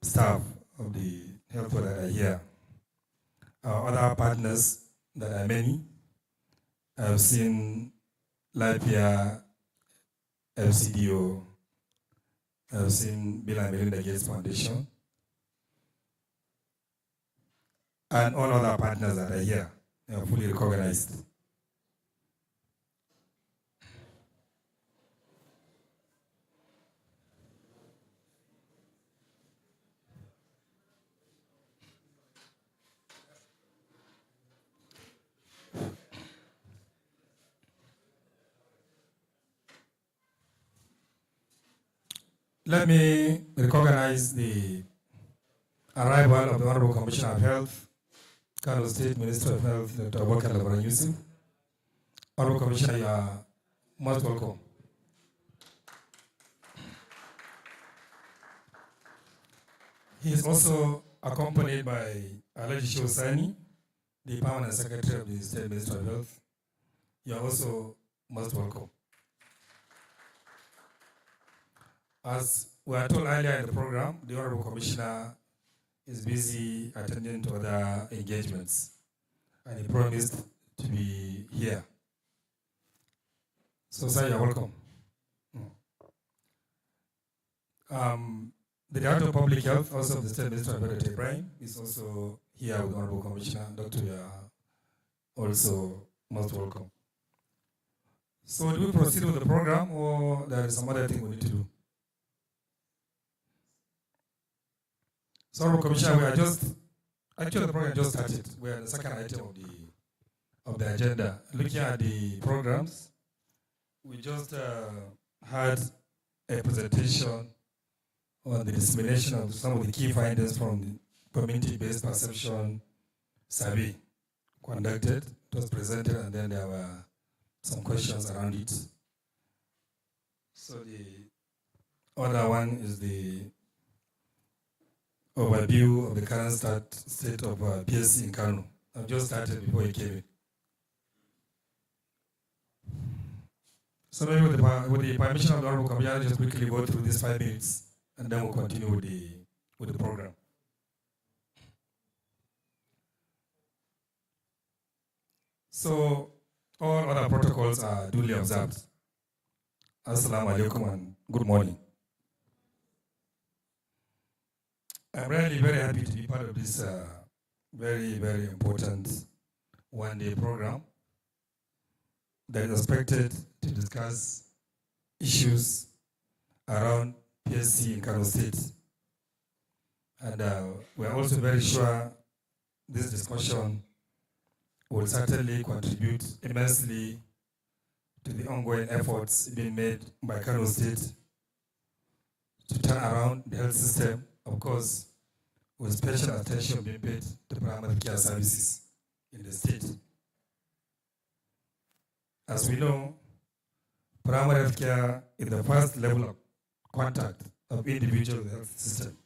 staff of the health watch that are here. Our other partners that are many, I've seen Lipia, FCDO, I've seen Bill and Melinda Gates Foundation, and all other partners that are here. They are fully recognized. Let me recognize the arrival of the Honorable Commissioner of Health, Kano State Minister of Health, Dr. Abubakar Labaran Yusuf. Honorable Commissioner, you are most welcome. He is also accompanied by Alaji Shosani, the Permanent Secretary of the State Minister of Health. You are also most welcome. As we were told earlier in the program, the Honorable Commissioner is busy attending to other engagements, and he promised to be here. So, sir, you're welcome. The Director of Public Health, also of the State Minister of Health, Dr. Ibrahim, is also here with the Honorable Commissioner. Doctor, you are also most welcome. So, do we proceed with the program, or there is some other thing we need to do? So, Commissioner, we are actually the program just started. We are the second item of the agenda. Looking at the programs, we just had a presentation on the dissemination of some of the key findings from the community-based perception survey conducted. It was presented, and then there were some questions around it. So the other one is the overview of the current state of PHC in Kano. I've just started before he came in. So maybe with the permission of the Honorable Commissioner, I'll just quickly go through these 5 minutes, and then we'll continue with the program. So all other protocols are duly observed. Assalamu alaikum and good morning. I'm really very happy to be part of this very, very important one-day program that is expected to discuss issues around PHC in Kano State. And we are also very sure this discussion will certainly contribute immensely to the ongoing efforts being made by Kano State to turn around the health system, of course, with special attention being paid to primary care services in the state. As we know, primary health care is the first level of contact of individual with the health system.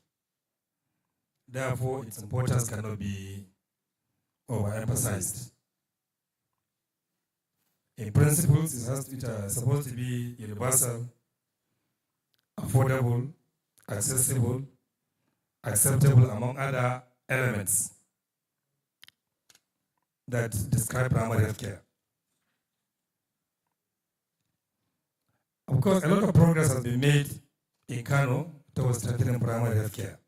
Therefore, its importance cannot be overemphasized. In principle, it is supposed to be universal, affordable, accessible, acceptable, among other elements that describe primary health care. Of course, a lot of progress has been made in Kano towards strengthening primary health care.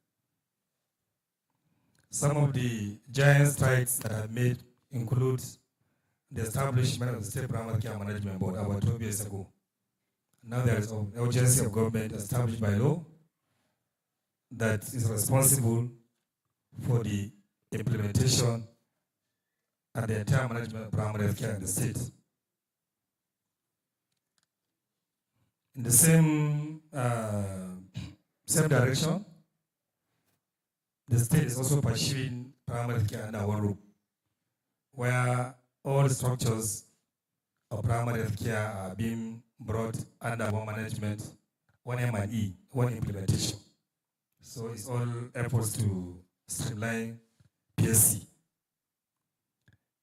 Some of the giant strides that have made include the establishment of the State Primary Care Management Board about 12 years ago. Now there is an agency of government established by law that is responsible for the implementation and the entire management of primary health care in the state. In the same direction, the state is also pursuing primary care under one roof, where all structures of primary health care are being brought under one management, one M&E, one implementation. So it's all efforts to streamline PHC.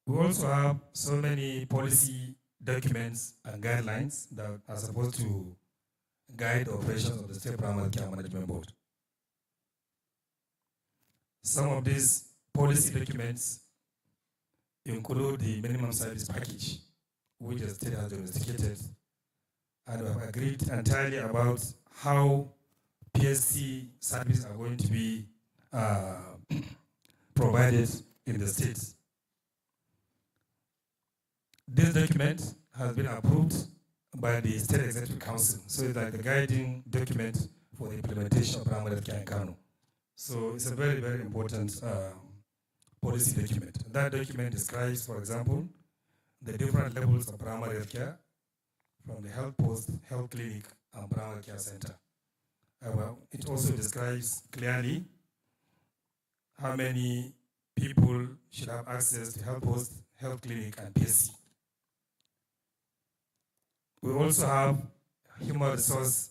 We also have so many policy documents and guidelines that are supposed to guide operations of the State Primary Care Management Board. Some of these policy documents include the minimum service package, which the state has domesticated, and we have agreed entirely about how PHC services are going to be provided in the state. This document has been approved by the State Executive Council, so it's like the guiding document for the implementation of primary care in Kano. So it's a very, very important policy document. That document describes, for example, the different levels of primary health care, from the health post, health clinic, and primary care center. It also describes clearly how many people should have access to health post, health clinic, and PHC. We also have human resource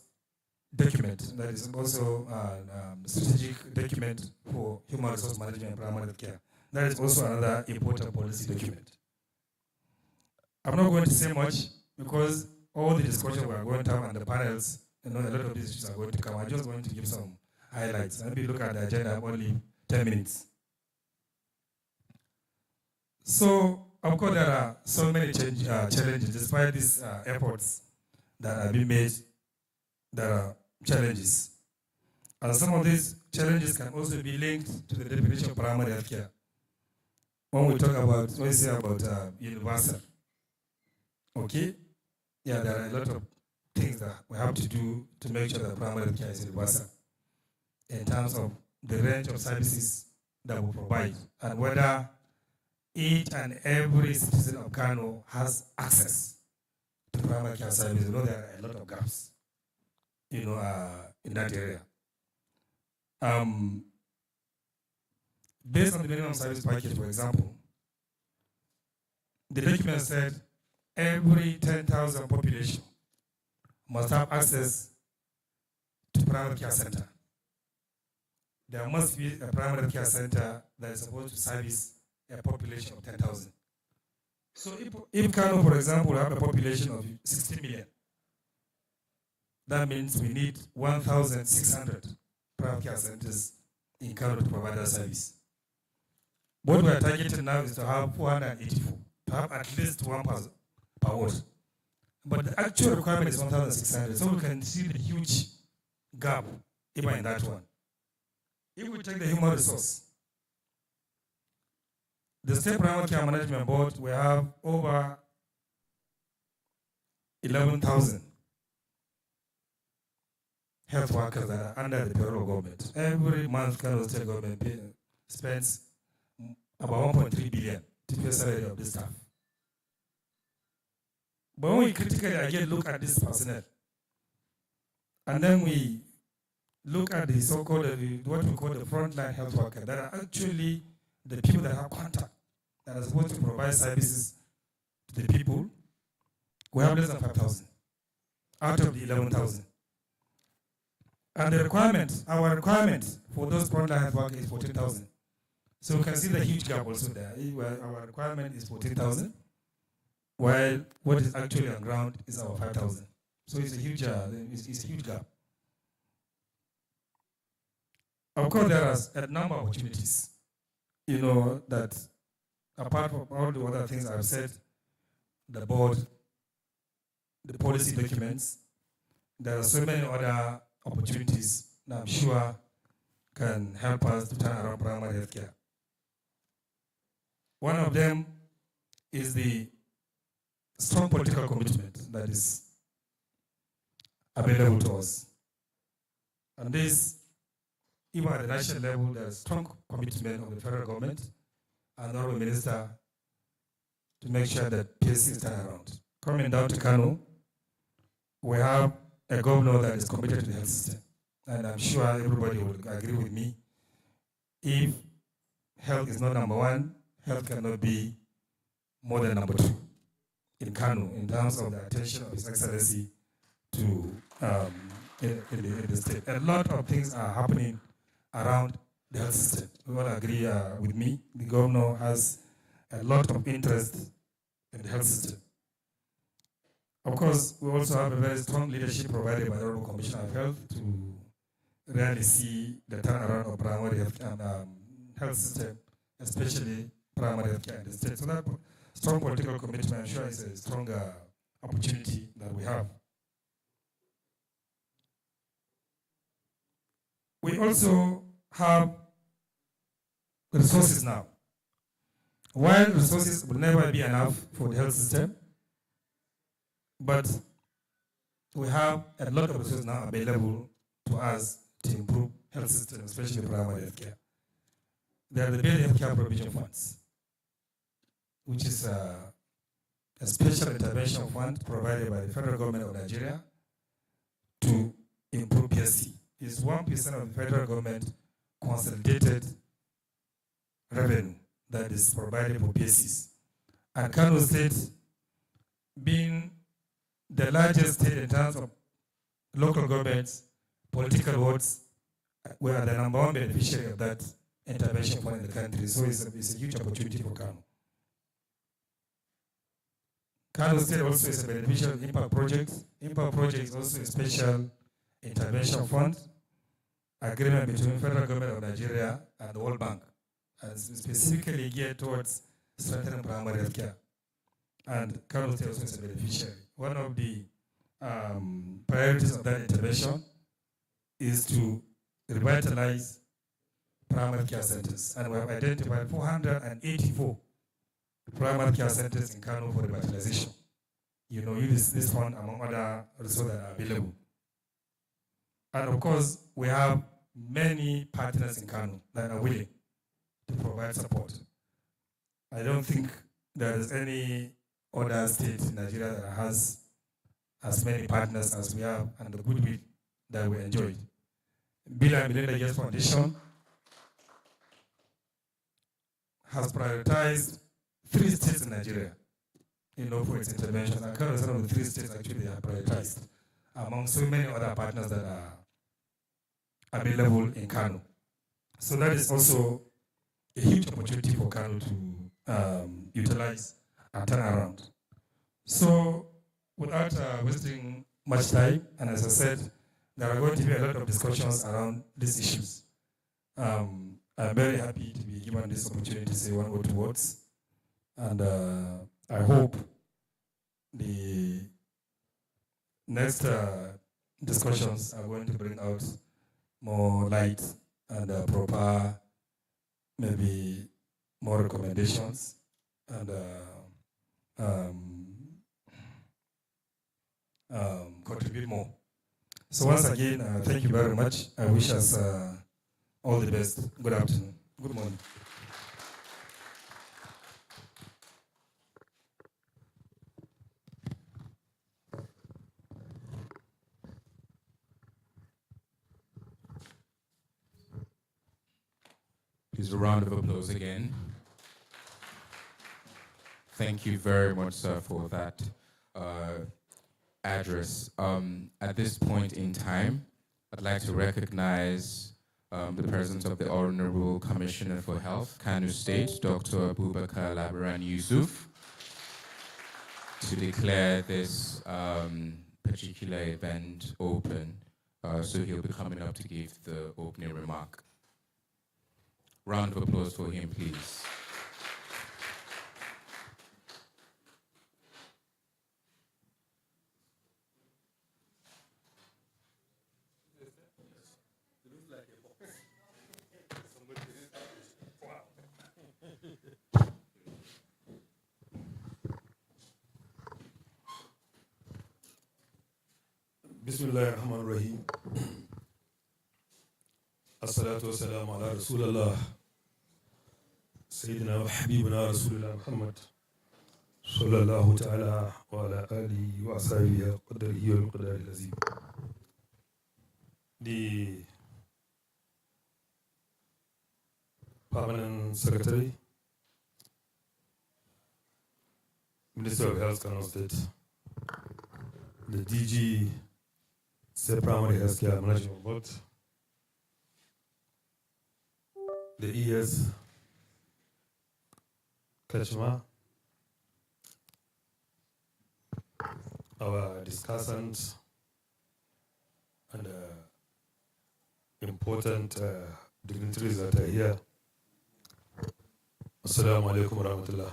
document that is also a strategic document for human resource management and primary health care. That is also another important policy document. I'm not going to say much because all the discussion we are going to have and the panels, a lot of these issues are going to come. I'm just going to give some highlights. Maybe look at the agenda, I have only 10 minutes. So, of course, there are so many challenges. Despite these efforts that have been made, there are challenges. And some of these challenges can also be linked to the definition of primary health care. When we say about universal, okay? Yeah, there are a lot of things that we have to do to make sure that primary health care is universal in terms of the range of services that we provide and whether each and every citizen of Kano has access to primary care services. You know, there are a lot of gaps, in that area. Based on the minimum service package, for example, the document said every 10,000 population must have access to primary care center. There must be a primary care center that is supposed to service a population of 10,000. So if Kano, for example, have a population of 60 million, that means we need 1,600 primary care centers in Kano to provide that service. What we are targeting now is to have 484, to have at least one per ward. But the actual requirement is 1,600, so we can see the huge gap even in that one. If we take the human resource, The State Primary Care Management Board, we have over 11,000 health workers that are under the federal government. Every month, Kano State government spends about 1.3 billion to pay salary of this staff. But when we critically again look at this personnel, and then we look at the so-called, what we call the frontline health worker, that are actually the people that have contact, that are supposed to provide services to the people, we have less than 5,000 out of the 11,000. And the requirement, our requirement for those frontline health workers is 14,000. So we can see the huge gap also there. Our requirement is 14,000, while what is actually on ground is our 5,000. So it's a huge gap. Of course, there are a number of opportunities, that apart from all the other things I've said, the board, the policy documents, there are so many other opportunities that I'm sure can help us to turn around primary healthcare. One of them is the strong political commitment that is available to us. And this, even at the national level, there is strong commitment of the federal government and the honorable minister to make sure that PHC is turned around. Coming down to Kano, we have a governor that is committed to the health system. And I'm sure everybody will agree with me. If health is not number one, health cannot be more than number two in Kano in terms of the attention of His Excellency to in the state. A lot of things are happening around the health system. You all agree with me. The governor has a lot of interest in the health system. Of course, we also have a very strong leadership provided by the Honorable Commissioner of Health to really see the turnaround of primary health and health system, especially primary health care in the state. So that strong political commitment, I'm sure, is a stronger opportunity that we have. We also have resources now. While resources will never be enough for the health system, but we have a lot of resources now available to us to improve health system, especially primary health care. There are the Basic Health Care Provision Funds, which is a special intervention fund provided by the federal government of Nigeria to improve PHC. It's 1% of the federal government consolidated revenue that is provided for PHCs. And Kano State, being the largest state in terms of local governments, political votes, we are the number one beneficiary of that intervention fund in the country. So it's a huge opportunity for Kano. Kano State also is a beneficiary of Impact Project. Impact Project is also a special intervention fund, agreement between federal government of Nigeria and the World Bank, and specifically geared towards strengthening primary health care. And Kano State also is a beneficiary. One of the priorities of that intervention is to revitalize primary care centers. And we have identified 484 primary care centers in Kano for revitalization. Use this fund among other resources that are available. And of course, we have many partners in Kano that are willing to provide support. I don't think there is any other state in Nigeria that has as many partners as we have and the goodwill that we enjoy. Bill and Melinda Gates Foundation has prioritized 3 states in Nigeria, for its intervention. And Kano is one of the 3 states actually they have prioritized among so many other partners that are available in Kano. So that is also a huge opportunity for Kano to utilize and turn around. So without wasting much time, and as I said, there are going to be a lot of discussions around these issues. I'm very happy to be given this opportunity to say 1 or 2 words, and I hope the next discussions are going to bring out more light and proper, maybe more recommendations and contribute more. So once again, thank you very much. I wish us all the best. Good afternoon. Good morning. Please a round of applause again. Thank you very much, sir, for that address. At this point in time, I'd like to recognize the presence of the Honorable Commissioner for Health, Kano State, Dr. Abubakar Labaran Yusuf, to declare this particular event open. So he'll be coming up to give the opening remark. Round of applause for him, please. Bismillah ar-Rahman ar-Rahim. As-salatu wa-salamu ala Rasulullah. Sayyidina wa Habibina Rasulullah Muhammad. Sallallahu ta'ala wa ala alihi wa ashabihi wa qadarihi wa miqdarihi al-azim. The Permanent Secretary, Minister of Health, Kano State, the DG, State Primary Healthcare Management Board, the ES, Kachma, our discussants, and important dignitaries that are here. Assalamu alaikum wa rahmatullah.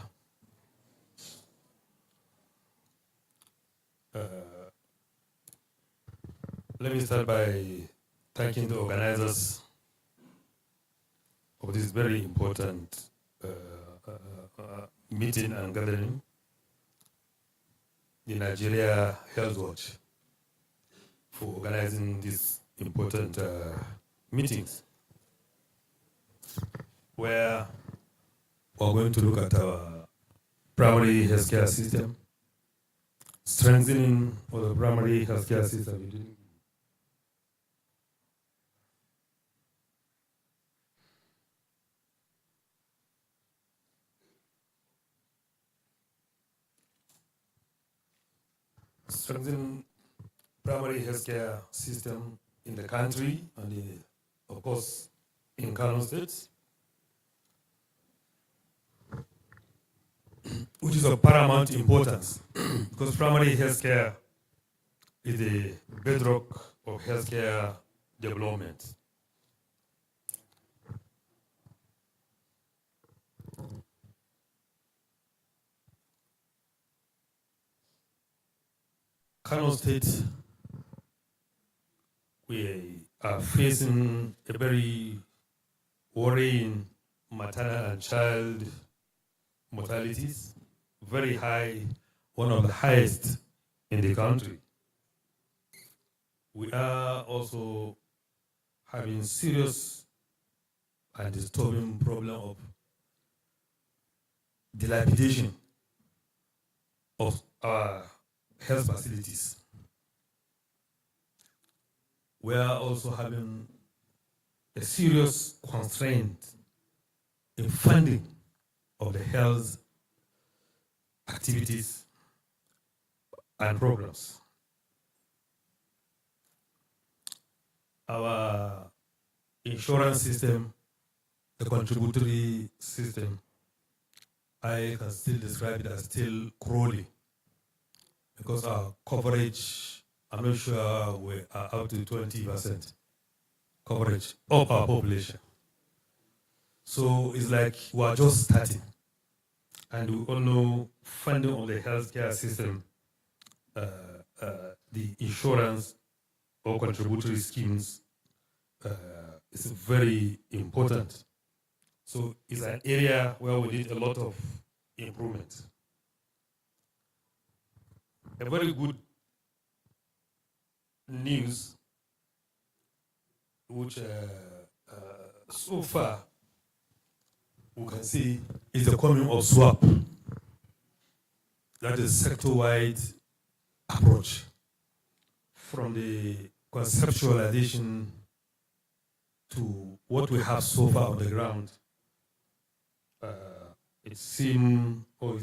Let me start by thanking the organizers of this very important meeting and gathering, the Nigeria Health Watch, for organizing these important meetings, where we're going to look at our primary healthcare system, strengthening of the primary healthcare system. Strengthen primary healthcare system in the country and, of course, in Kano State, which is of paramount importance because primary healthcare is the bedrock of healthcare development. Kano State, we are facing a very worrying maternal and child mortalities, very high, one of the highest in the country. We are also having serious and disturbing problem of dilapidation of our health facilities. We are also having a serious constraint in funding of the health activities and programs. Our insurance system, the contributory system, I can still describe it as still crawling because our coverage, I'm not sure we are up to 20% coverage of our population. So it's like we are just starting. And we all know funding of the healthcare system, the insurance or contributory schemes is very important So it's an area where we need a lot of improvement. A very good news, which so far we can see is the coming of SWAP. That is sector-wide approach from the conceptualization to what we have so far on the ground. It seems, or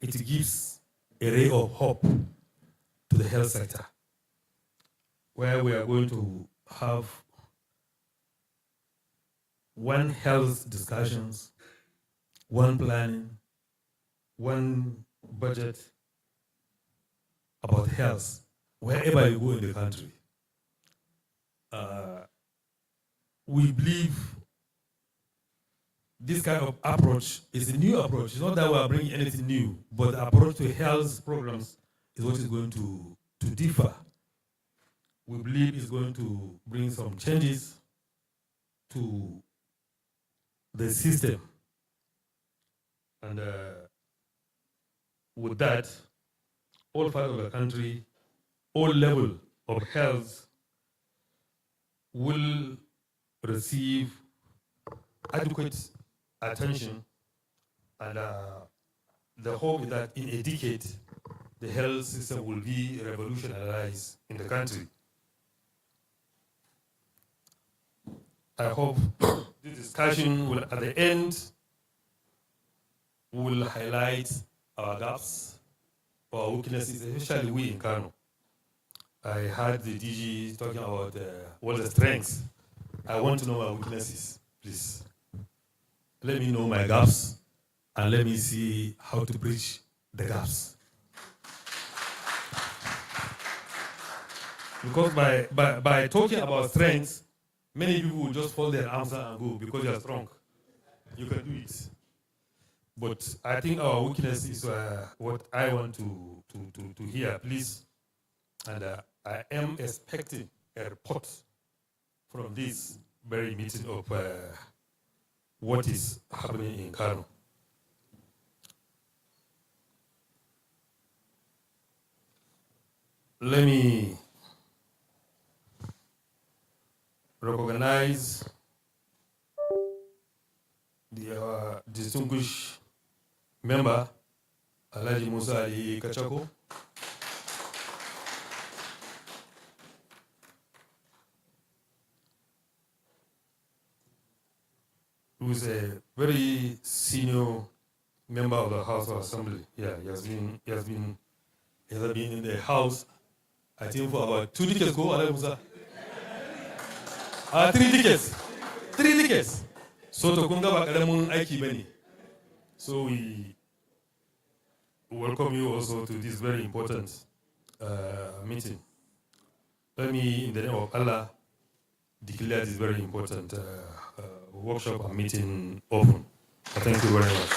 it gives a ray of hope to the health sector, where we are going to have one health discussions, one planning, one budget about health, wherever you go in the country. We believe this kind of approach is a new approach. It's not that we are bringing anything new, but the approach to health programs is what is going to differ. We believe it's going to bring some changes to the system. And with that, all parts of the country, all level of health will receive adequate attention, and the hope is that in a decade, the health system will be revolutionized in the country. I hope this discussion will, at the end, will highlight our gaps, our weaknesses, especially we in Kano. I heard the DG talking about all the strengths. I want to know my weaknesses, please. Let me know my gaps, and let me see how to bridge the gaps. Because by talking about strengths, many people will just fold their arms and go because you are strong. You can do it. But I think our weakness is what I want to hear, please. And I am expecting a report from this very meeting of what is happening in Kano. Let me recognize the distinguished member, Alhaji Musa Ali Kachako, who is a very senior member of the House of Assembly. Yeah, he has been in the House, I think, for about 2 decades. Go, Alhaji Musa. 3 decades. 3 decades. So to kunga ba karamin aiki bane. So we welcome you also to this very important meeting. Let me, in the name of Allah, declare this very important workshop and meeting open. Thank you very much.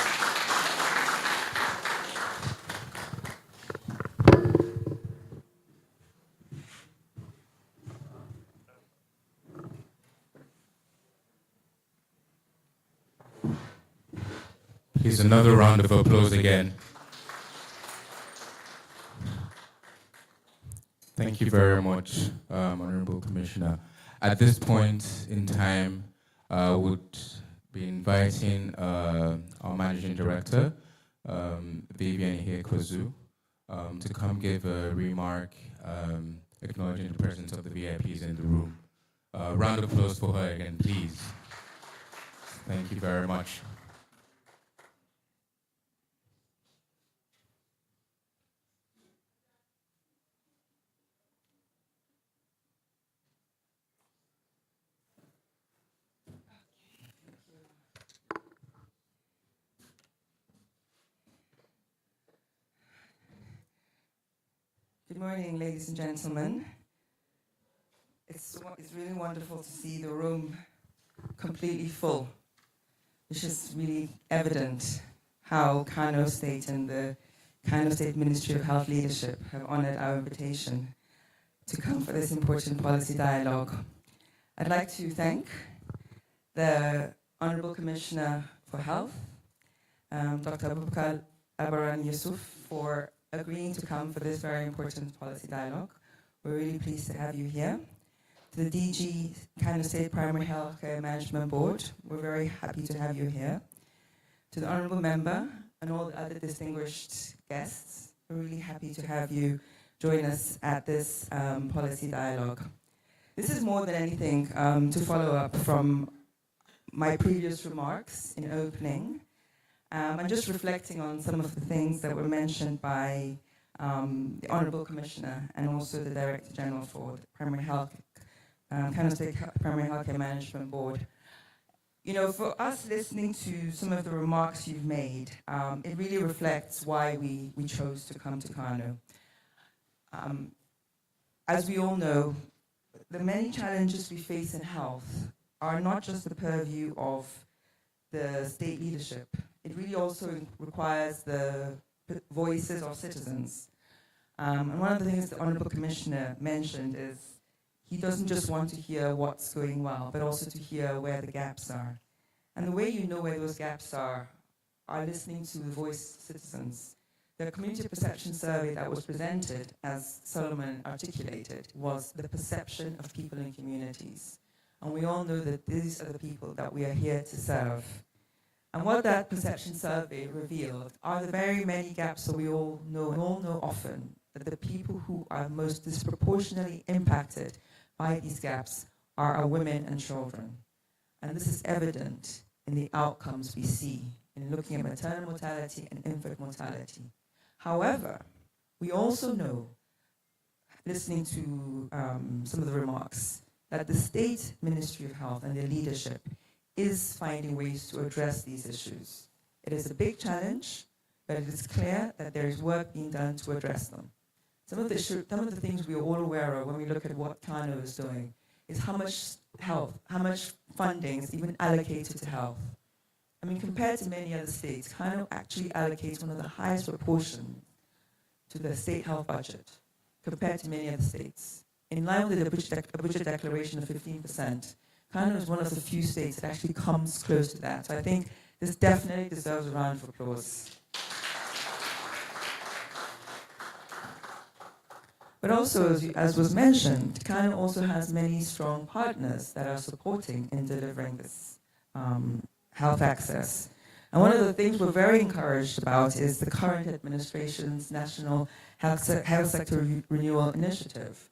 Please, another round of applause again. Thank you very much, Honorable Commissioner. At this point in time, I would be inviting our Managing Director, Vivian Ihekwezu, to come give a remark acknowledging the presence of the VIPs in the room. Round of applause for her again, please. Thank you very much. Good morning, ladies and gentlemen. It's really wonderful to see the room completely full, which is really evident how Kano State and the Kano State Ministry of Health Leadership have honored our invitation to come for this important policy dialogue. I'd like to thank the Honorable Commissioner for Health, Dr. Abubakar Abaran Yusuf, for agreeing to come for this very important policy dialogue. We're really pleased to have you here. To the DG Kano State Primary Healthcare Management Board, we're very happy to have you here. To the Honorable Member and all the other distinguished guests, we're really happy to have you join us at this policy dialogue. This is more than anything to follow up from my previous remarks in opening. And just reflecting on some of the things that were mentioned by the Honorable Commissioner and also the Director General for the Primary Health, Kano State Primary Healthcare Management Board. You know, for us listening to some of the remarks you've made, it really reflects why we chose to come to Kano. As we all know, the many challenges we face in health are not just the purview of the state leadership. It really also requires the voices of citizens. And one of the things the Honorable Commissioner mentioned is he doesn't just want to hear what's going well, but also to hear where the gaps are. And the way you know where those gaps are listening to the voice of citizens. The community perception survey that was presented, as Solomon articulated, was the perception of people in communities. And we all know that these are the people that we are here to serve. And what that perception survey revealed are the very many gaps that we all know and all know often, that the people who are most disproportionately impacted by these gaps are our women and children. And this is evident in the outcomes we see in looking at maternal mortality and infant mortality. However, we also know, listening to some of the remarks, that the State Ministry of Health and their leadership is finding ways to address these issues. It is a big challenge, but it is clear that there is work being done to address them. Some of the things we are all aware of when we look at what Kano is doing is how much funding is even allocated to health. I mean, compared to many other states, Kano actually allocates one of the highest proportions to the state health budget compared to many other states. In line with the budget declaration of 15%, Kano is one of the few states that actually comes close to that. So I think this definitely deserves a round of applause. But also, as was mentioned, Kano also has many strong partners that are supporting in delivering this health access. And one of the things we're very encouraged about is the current administration's National Health Sector Renewal Initiative.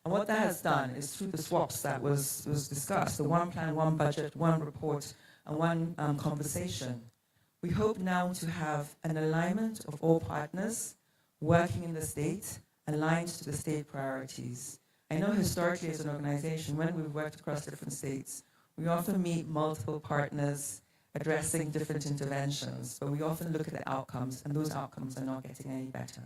And what that has done is through the swaps that was discussed, the one plan, one budget, one report, and one conversation, we hope now to have an alignment of all partners working in the state, aligned to the state priorities. I know historically as an organization, when we've worked across different states, we often meet multiple partners addressing different interventions, but we often look at the outcomes, and those outcomes are not getting any better.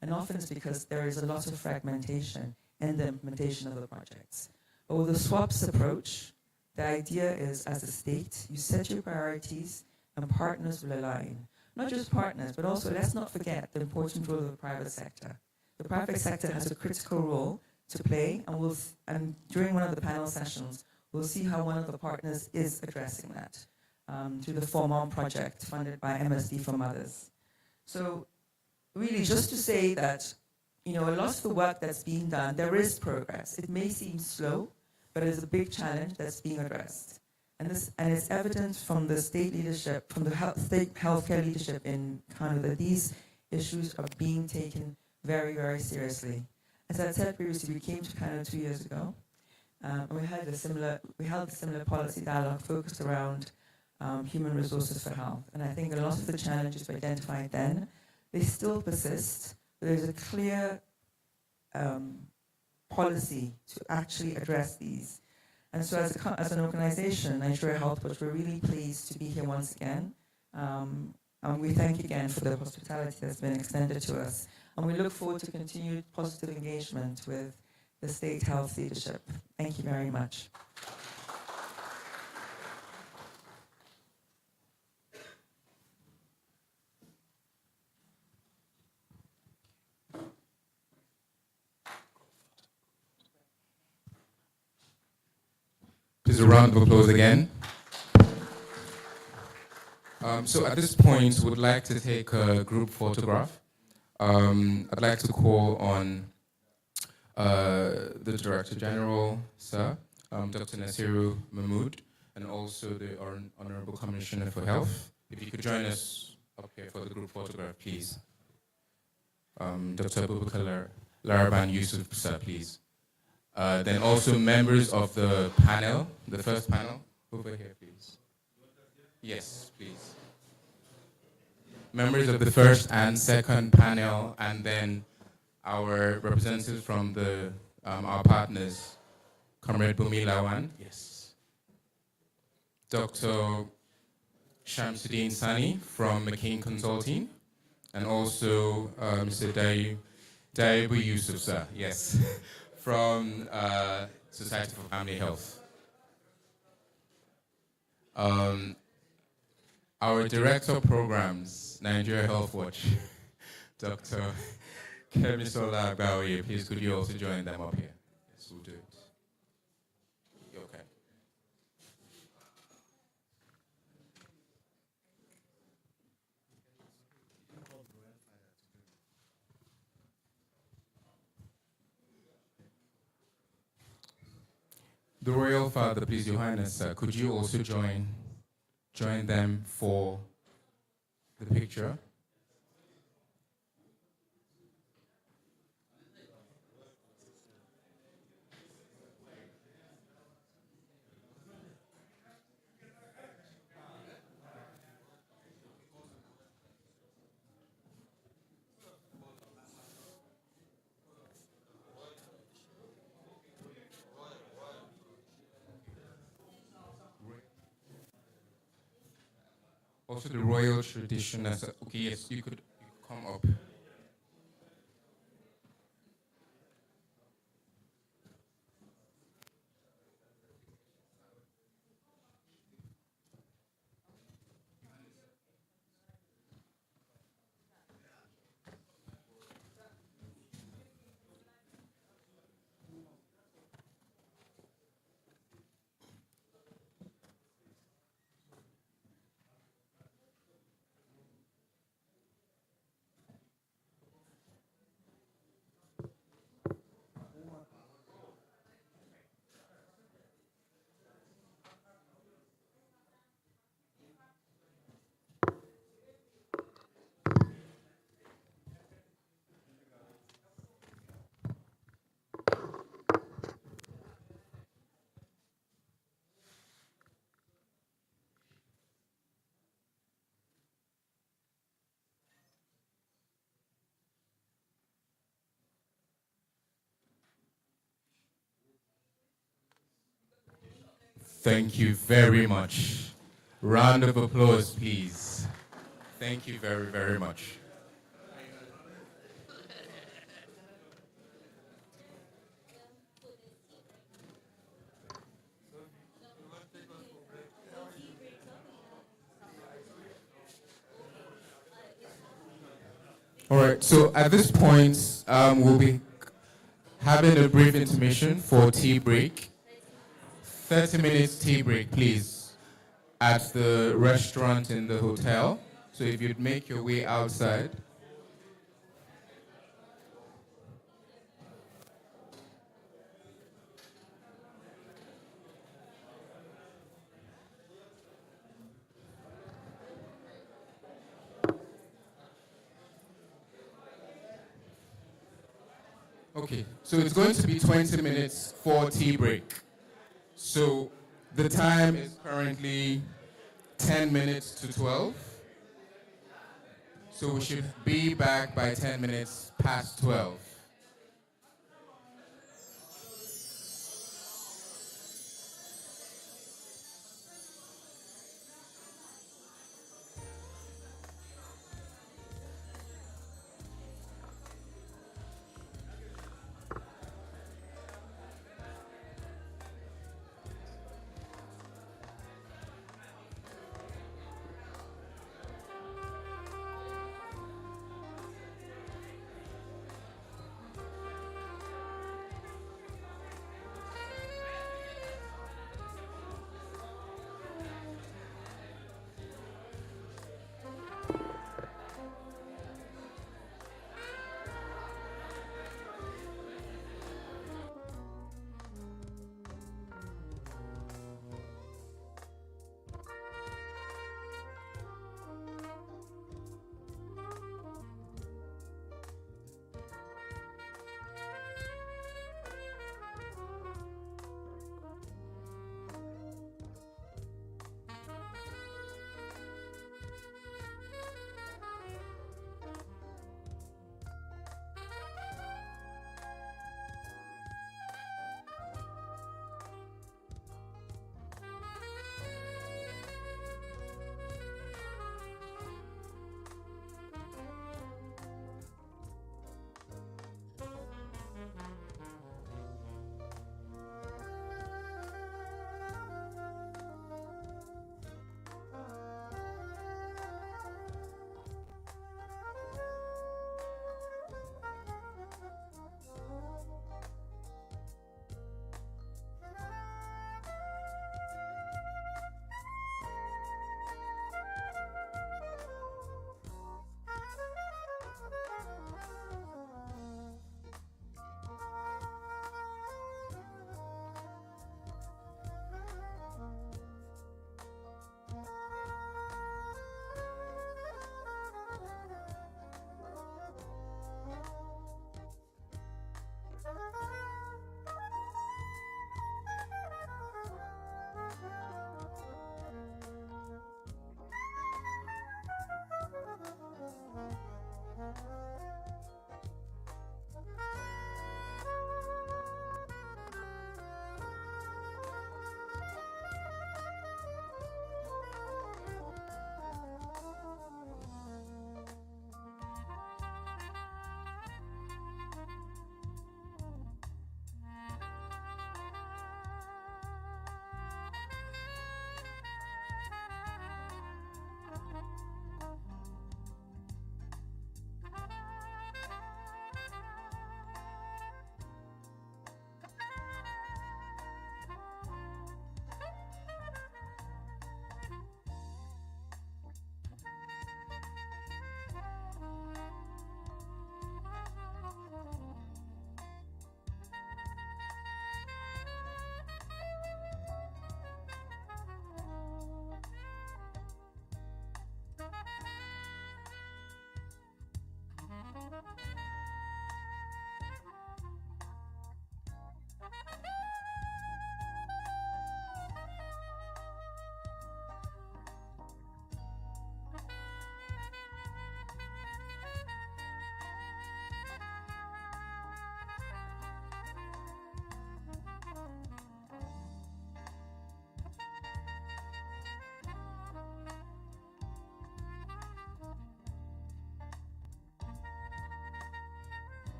And often it's because there is a lot of fragmentation in the implementation of the projects. But with the swaps approach, the idea is, as a state, you set your priorities and partners will align. Not just partners, but also let's not forget the important role of the private sector. The private sector has a critical role to play, and during one of the panel sessions, we'll see how one of the partners is addressing that through the Form On project funded by MSD for Mothers. So really just to say that, you know, a lot of the work that's being done, there is progress. It may seem slow, but it is a big challenge that's being addressed. And it's evident from the state leadership, from the state healthcare leadership in Kano, that these issues are being taken very, very seriously. As I said previously, we came to Kano 2 years ago, and we held a similar policy dialogue focused around human resources for health. And I think a lot of the challenges we identified then, they still persist. There's a clear policy to actually address these. And so as an organization, Nigeria Health Watch, we're really pleased to be here once again. And we thank you again for the hospitality that's been extended to us. And we look forward to continued positive engagement with the state health leadership. Thank you very much. Please a round of applause again. So at this point, would like to take a group photograph. I'd like to call on the Director General, sir, Dr. Nasiru Mahmood, and also the Honorable Commissioner for Health. If you could join us up here for the group photograph, please. Dr. Abubakar Laraban Yusuf, sir, please. Then also members of the panel, the first panel, over here, please. Yes, please. Members of the first and second panel, and then our representatives from the our partners, Comrade Bumi Lawan, yes. Dr. Shamsuddin Sani from McCain Consulting, and also Mr. Daibu Yusuf, sir, yes, from Society for Family Health. Our Director of Programs, Nigeria Health Watch, Dr. Kemisola Agbaoye, please could you also join them up here? Yes, we'll do it. Okay. The Royal Father, please, Your Highness, could you also join them for the picture? Also the royal tradition as okay, yes, you could come up. Thank you very much. Round of applause, please. Thank you very, very much. All right, so at this point, we'll be having a brief intermission for tea break. 30 minutes tea break, please, at the restaurant in the hotel. So if you'd make your way outside. Okay, so it's going to be 20 minutes for tea break. So the time is currently 10 minutes to 12. So we should be back by 10 minutes past 12.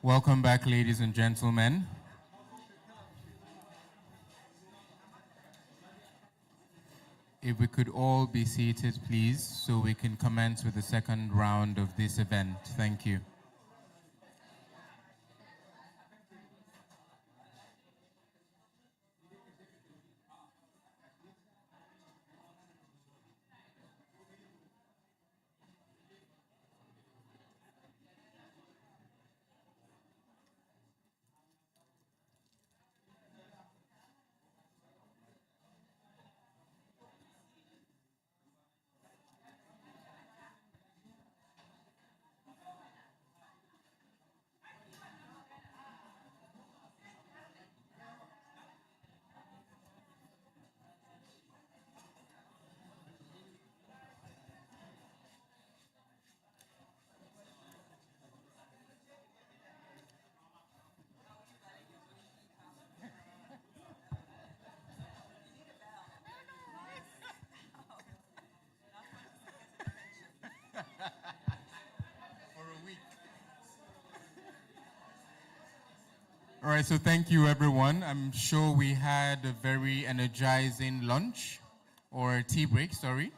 Welcome back, ladies and gentlemen. If we could all be seated, please, so we can commence with the second round of this event. Thank you. All right, so thank you, everyone. I'm sure we had a very energizing lunch, or tea break, sorry.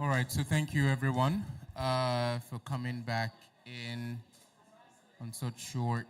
All right, so thank you everyone for coming back in on such short